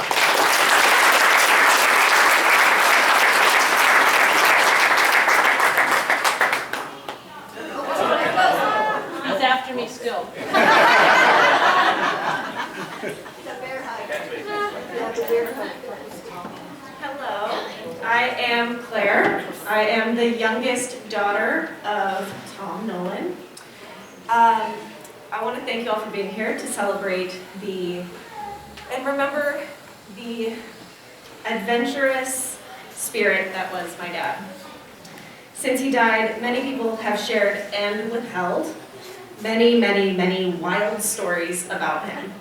Speaker 4: He's after me still.
Speaker 14: Hello, I am Claire. I am the youngest daughter of Tom Nolan. I want to thank you all for being here to celebrate and remember the adventurous spirit that was my dad. Since he died, many people have shared and withheld many, many, many wild stories about him,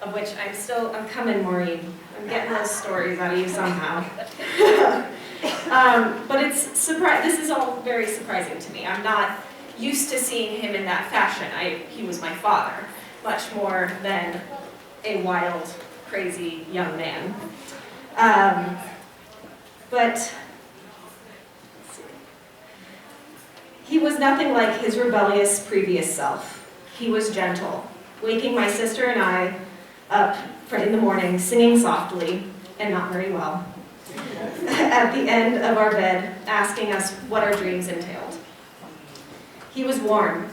Speaker 14: of which I'm coming, Maureen. I'm getting those stories out of you somehow. But this is all very surprising to me. I'm not used to seeing him in that fashion. He was my father, much more than a wild, crazy young man. But he was nothing like his rebellious previous self. He was gentle, waking my sister and I up in the morning, singing softly, and not very well, at the end of our bed, asking us what our dreams entailed. He was warm,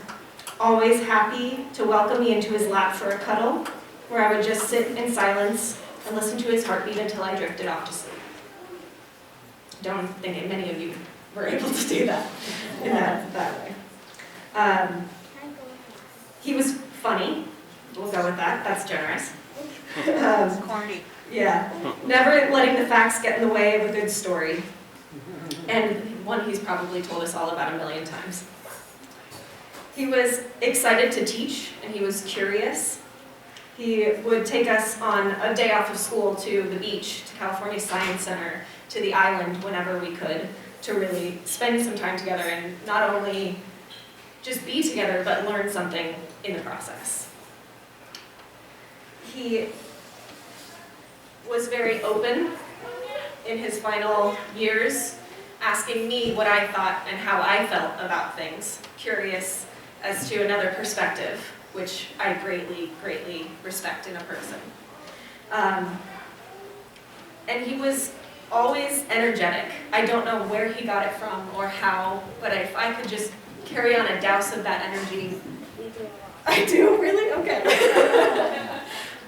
Speaker 14: always happy to welcome me into his lap for a cuddle, where I would just sit in silence and listen to his heartbeat until I drifted off to sleep. Don't think many of you were able to do that in that way. He was funny, We'll go with that. That's generous. Corny. Yeah. Never letting the facts get in the way of a good story. And one he's probably told us all about 1,000,000 times. He was excited to teach, and he was curious. He would take us on a day off of school to the beach, to California Science Center, to the island whenever we could, to really spend some time together and not only just be together, but learn something in the process. He was very open in his final years, asking me what I thought and how I felt about things, curious as to another perspective, which I greatly, greatly respect in a person. And he was always energetic. I don't know where he got it from or how, but if I could just carry on a douse of that energy. I do? Really? Okay.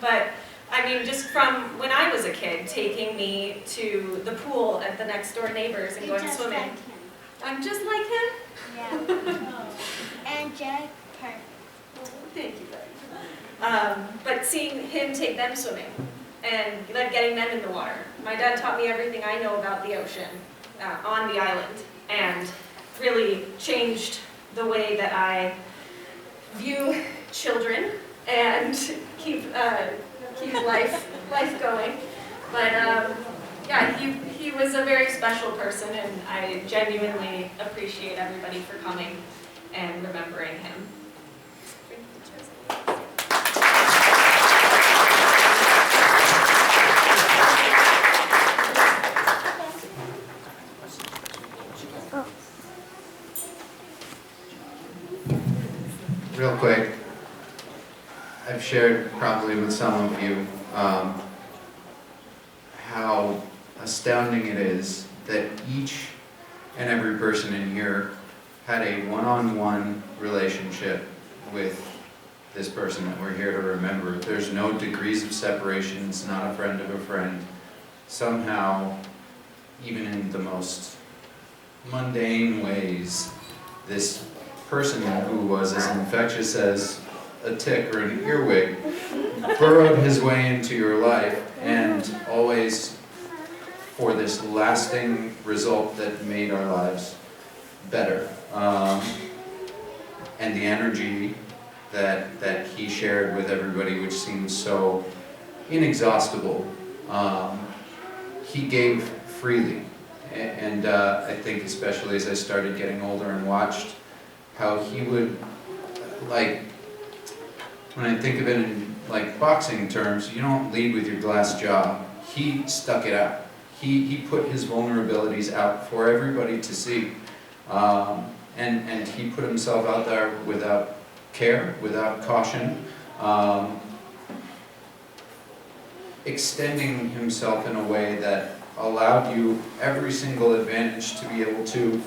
Speaker 14: But I mean, just from when I was a kid, taking me to the pool at the next door neighbors and going swimming. Like I'm just like him?
Speaker 15: Yeah. Angelic, perfect.
Speaker 14: Thank you, buddy. But seeing him take them swimming and getting them in the water. My dad taught me everything I know about the ocean on the island and really changed the way that I view children and keep life going. But yeah, he was a very special person, and I genuinely appreciate everybody for coming and remembering him.
Speaker 7: Real quick, I've shared probably with some of you how astounding it is that each and every person in here had a one-on-one relationship with this person that we're here to remember. There's no degrees of separation. It's not a friend of a friend. Somehow, even in the most mundane ways, this person who was as infectious as a tick or an earwig burrowed his way into your life, and always for this lasting result that made our lives better. And the energy that he shared with everybody, which seems so inexhaustible, he gave freely. And I think especially as I started getting older and watched how he would, like, when I think of it in like boxing terms, you don't lead with your glass jaw. He stuck it out. He put his vulnerabilities out for everybody to see. And he put himself out there without care, without caution, extending himself in a way that allowed you every single advantage to be able to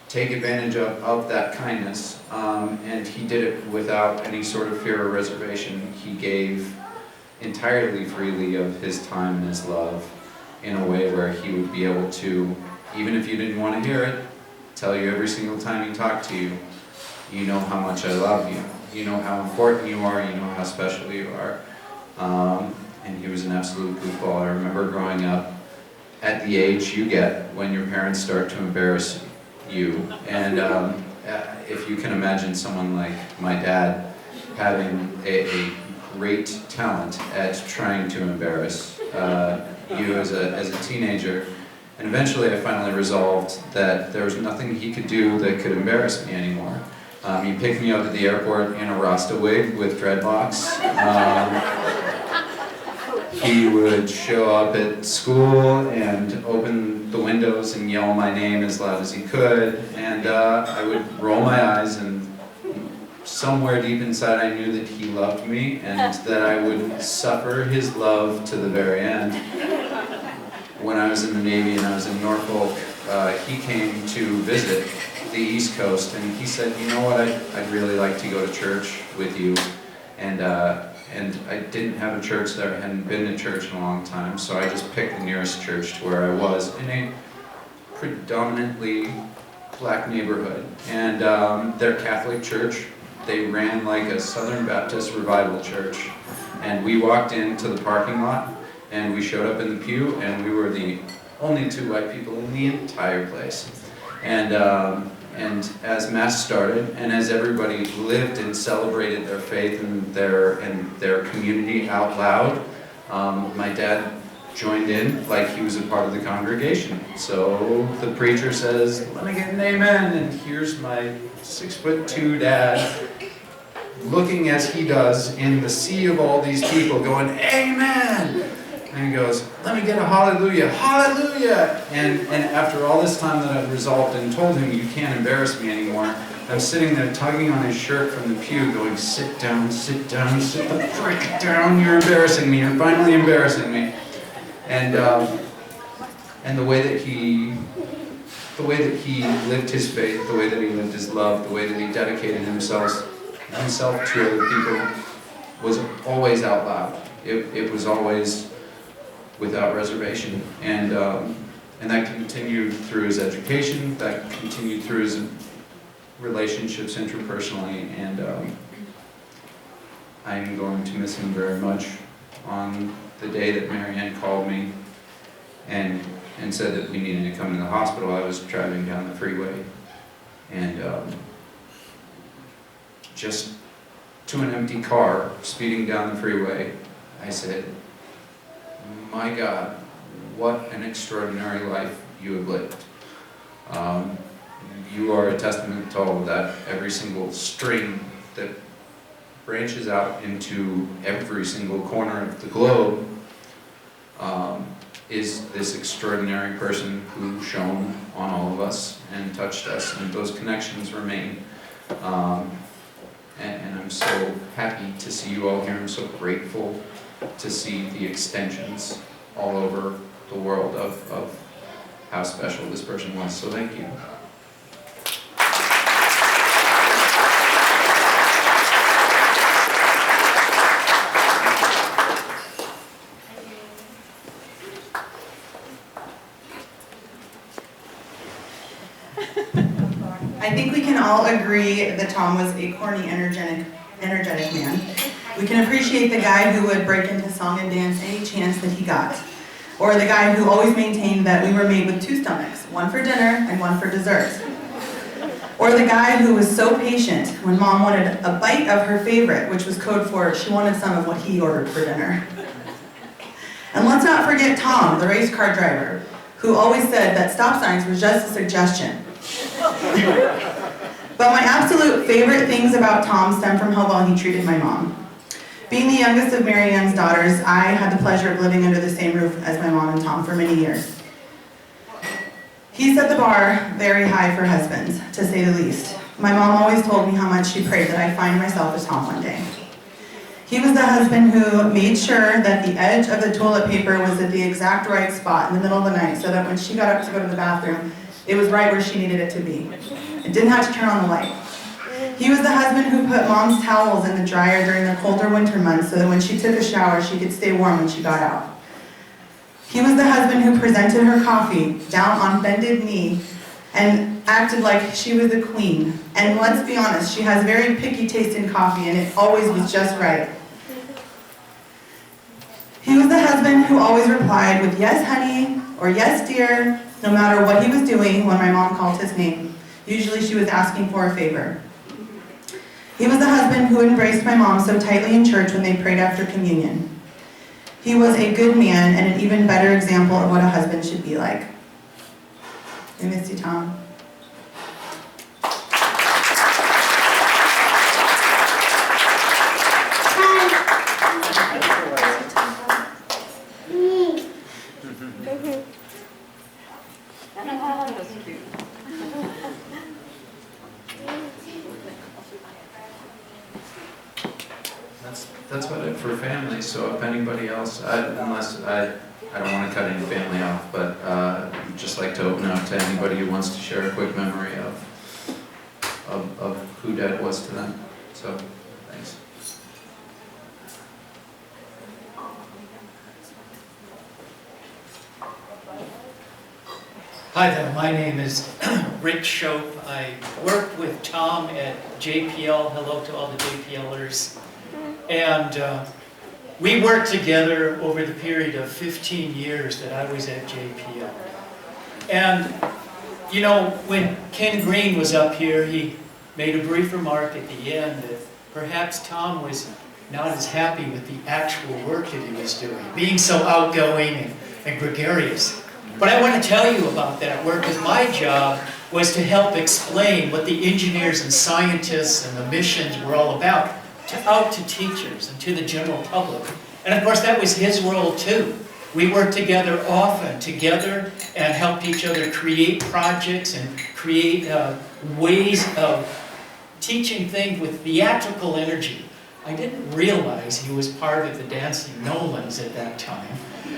Speaker 7: take advantage of that kindness, and he did it without any sort of fear or reservation. He gave entirely freely of his time and his love in a way where he would be able to, even if you didn't want to hear it, tell you every single time he talked to you, you know how much I love you, you know how important you are, you know how special you are. And he was an absolute goofball. I remember growing up at the age you get when your parents start to embarrass you. And if you can imagine someone like my dad having a great talent at trying to embarrass you as a teenager. And eventually I finally resolved that there was nothing he could do that could embarrass me anymore. He picked me up at the airport in a Rasta wig with dreadlocks. He would show up at school and open the windows and yell my name as loud as he could, and I would roll my eyes, and somewhere deep inside I knew that he loved me and that I would suffer his love to the very end. When I was in the Navy and I was in Norfolk, he came to visit the East Coast, and he said, you know what, I'd really like to go to church with you. And I didn't have a church there. I hadn't been to church in a long time, so I just picked the nearest church to where I was in a predominantly black neighborhood. And their Catholic church they ran like a Southern Baptist revival church. And we walked into the parking lot, and we showed up in the pew, and we were the only 2 white people in the entire place. And as Mass started, and as everybody lived and celebrated their faith and their community out loud, my dad joined in like he was a part of the congregation. So the preacher says, "Let me get an amen," and here's my 6'2" dad looking as he does in the sea of all these people going, "Amen!" And he goes, "Let me get a hallelujah, hallelujah!" And after all this time that I've resolved and told him, "You can't embarrass me anymore," I'm sitting there tugging on his shirt from the pew going, sit down, sit the frick down, you're embarrassing me, you're finally embarrassing me." And the way that he lived his faith, the way that he lived his love, the way that he dedicated himself to other people was always out loud. It was always without reservation, and that continued through his education, that continued through his relationships interpersonally, and I'm going to miss him very much. On the day that Marianne called me and said that we needed to come to the hospital, I was driving down the freeway, and just to an empty car speeding down the freeway, I said, "My God, what an extraordinary life you have lived. You are a testament to all of that. Every single string that branches out into every single corner of the globe is this extraordinary person who shone on all of us and touched us, and those connections remain. And I'm so happy to see you all here. I'm so grateful to see the extensions all over the world of how special this person was. So thank you.
Speaker 3: I think we can all agree that Tom was a corny, energetic man. We can appreciate the guy who would break into song and dance any chance that he got. Or the guy who always maintained that we were made with 2 stomachs, one for dinner and one for dessert. Or the guy who was so patient when Mom wanted a bite of her favorite, which was code for she wanted some of what he ordered for dinner. And let's not forget Tom, the race car driver, who always said that stop signs was just a suggestion. But my absolute favorite things about Tom stem from how well he treated my mom. Being the youngest of Mary Ann's daughters, I had the pleasure of living under the same roof as my mom and Tom for many years. He set the bar very high for husbands, to say the least. My mom always told me how much she prayed that I'd find myself as Tom one day. He was the husband who made sure that the edge of the toilet paper was at the exact right spot in the middle of the night, so that when she got up to go to the bathroom, it was right where she needed it to be. It didn't have to turn on the light. He was the husband who put Mom's towels in the dryer during the colder winter months so that when she took a shower, she could stay warm when she got out. He was the husband who presented her coffee down on bended knee and acted like she was the queen. And let's be honest, she has very picky taste in coffee, and it always was just right. He was the husband who always replied with "yes, honey," or "yes, dear," no matter what he was doing when my mom called his name. Usually she was asking for a favor. He was the husband who embraced my mom so tightly in church when they prayed after communion. He was a good man and an even better example of what a husband should be like. I miss you, Tom.
Speaker 7: That's what it for family. So if anybody else, I don't want to cut any family off, but I'd just like to open up to anybody who wants to share a quick memory of who Dad was to them. So thanks.
Speaker 16: Hi there, my name is Rick Shope. I worked with Tom at JPL. Hello to all the JPLers. And we worked together over the period of 15 years that I was at JPL. And, you know, when Ken Green was up here, he made a brief remark at the end that perhaps Tom was not as happy with the actual work that he was doing, being so outgoing and gregarious. But I want to tell you about that work, because my job was to help explain what the engineers and scientists and the missions were all about out to teachers and to the general public. And of course, that was his role too. We worked together often, together, and helped each other create projects and create ways of teaching things with theatrical energy. I didn't realize he was part of the Dancing Nolans at that time,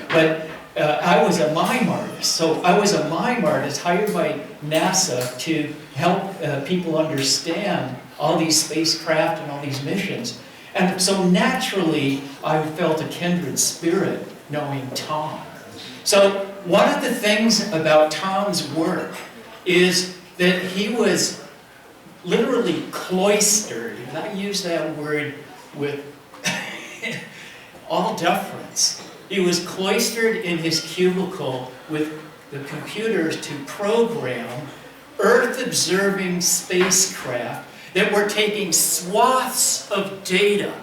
Speaker 16: but I was a mime artist. So I was a mime artist hired by NASA to help people understand all these spacecraft and all these missions. And so naturally, I felt a kindred spirit knowing Tom. So one of the things about Tom's work is that he was literally cloistered, and I use that word with all deference. He was cloistered in his cubicle with the computers to program Earth-observing spacecraft that were taking swaths of data,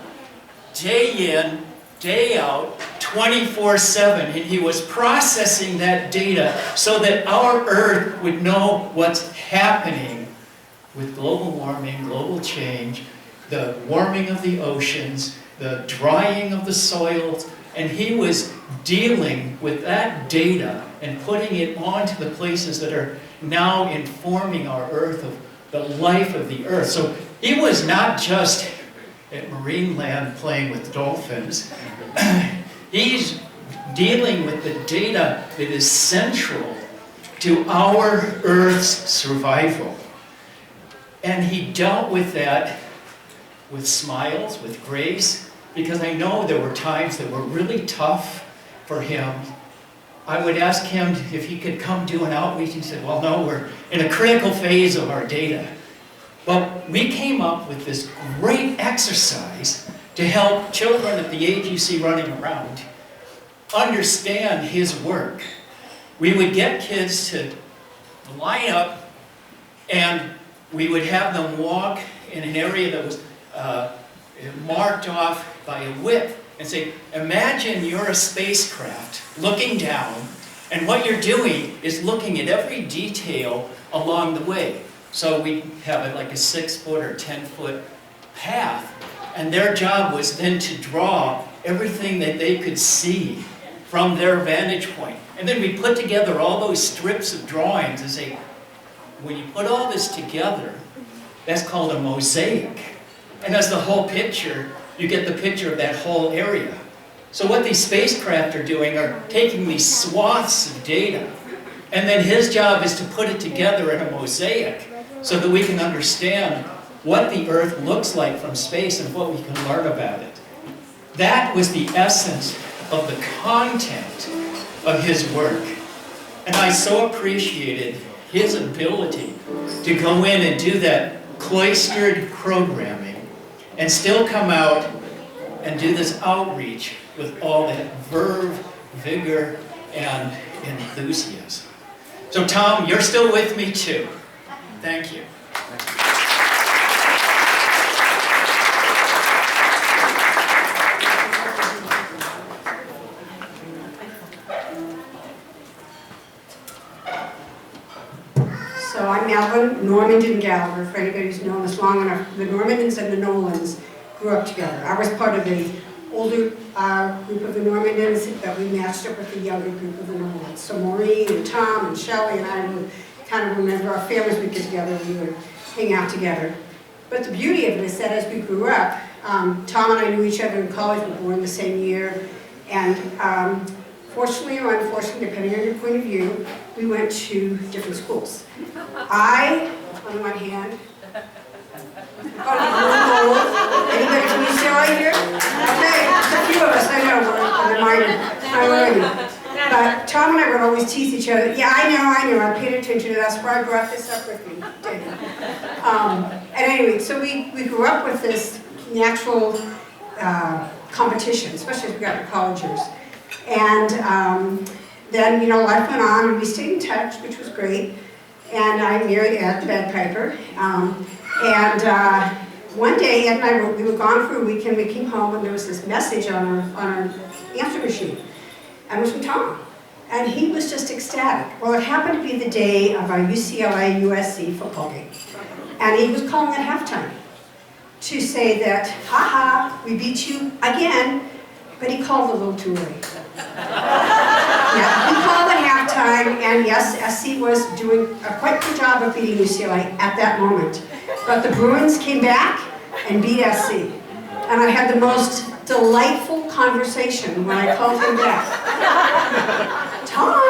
Speaker 16: day in, day out, 24/7, and he was processing that data so that our Earth would know what's happening with global warming, global change, the warming of the oceans, the drying of the soils, and he was dealing with that data and putting it onto the places that are now informing our Earth of the life of the Earth. So he was not just at Marineland playing with dolphins. He's dealing with the data that is central to our Earth's survival. And he dealt with that with smiles, with grace, because I know there were times that were really tough for him. I would ask him if he could come do an outreach. He said, well, no, we're in a critical phase of our data. But we came up with this great exercise to help children at the age you see running around understand his work. We would get kids to line up, and we would have them walk in an area that was marked off by a width, and say, imagine you're a spacecraft looking down, and what you're doing is looking at every detail along the way. So we have it like a 6-foot or 10-foot path, and their job was then to draw everything that they could see from their vantage point. And then we put together all those strips of drawings and say, when you put all this together, that's called a mosaic. And as the whole picture, you get the picture of that whole area. So what these spacecraft are doing are taking these swaths of data, and then his job is to put it together in a mosaic so that we can understand what the Earth looks like from space and what we can learn about it. That was the essence of the content of his work. And I so appreciated his ability to go in and do that cloistered programming and still come out and do this outreach with all that verve, vigor, and enthusiasm. So Tom, you're still with me too. Thank you.
Speaker 6: So I'm Alvin Normandin Gallagher, for anybody who's known us long enough. The Normandins and the Nolans grew up together. I was part of the older group of the Normandins that we matched up with the younger group of the Nolans. So Maureen and Tom and Shelley and I would kind of remember our families would get together and we would hang out together. But the beauty of it is that as we grew up, Tom and I knew each other in college. We were born the same year. And fortunately or unfortunately, depending on your point of view, we went to different schools. I, on one hand, anybody from UCLA here? Okay, a few of us, I know, we're minor. But Tom and I would always tease each other. Yeah, I know, I paid attention to that. That's why I brought this up with me. And anyway, so we grew up with this natural competition, especially as we got to college years. And then, life went on, and we stayed in touch, which was great. And I married Ed, the bagpiper. One day, Ed and I, we were gone for a weekend, we came home, and there was this message on our answer machine. And it was from Tom. And he was just ecstatic. Well, it happened to be the day of our UCLA-USC football game. And he was calling at halftime to say that, haha, we beat you again, but he called a little too early. Yeah, he called at halftime, and yes, SC was doing a quite good job of beating UCLA at that moment. But the Bruins came back and beat SC. And I had the most delightful conversation when I called him back. Tom,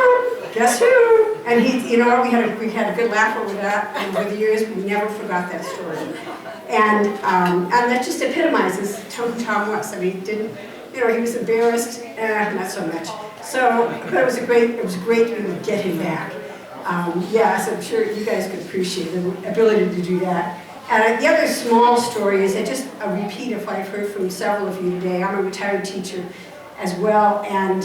Speaker 6: guess who? And he, we had a good laugh over that, and over the years we never forgot that story. And that just epitomizes who Tom was. I mean, he was embarrassed, not so much. So, but it was great to get him back. Yes, I'm sure you guys could appreciate the ability to do that. And the other small story is just a repeat of what I've heard from several of you today. I'm a retired teacher as well, and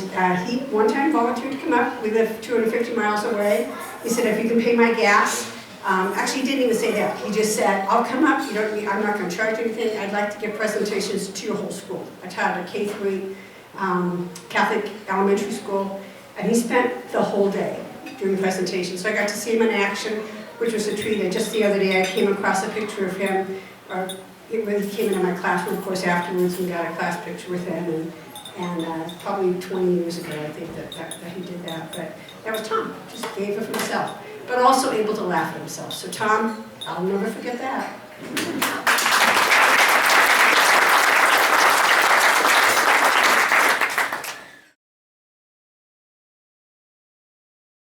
Speaker 6: he one time volunteered to come up. We live 250 miles away. He said, if you can pay my gas. Actually, he didn't even say that. He just said, I'll come up. I'm not going to charge anything. I'd like to give presentations to your whole school. I taught a K-3 Catholic elementary school, and he spent the whole day doing presentations. So I got to see him in action, which was a treat. And just the other day, I came across a picture of him. He came into my classroom, of course, afterwards, and got a class picture with him. And probably 20 years ago, I think that he did that. But that was Tom. Just gave of himself, but also able to laugh at himself. So Tom, I'll never forget that.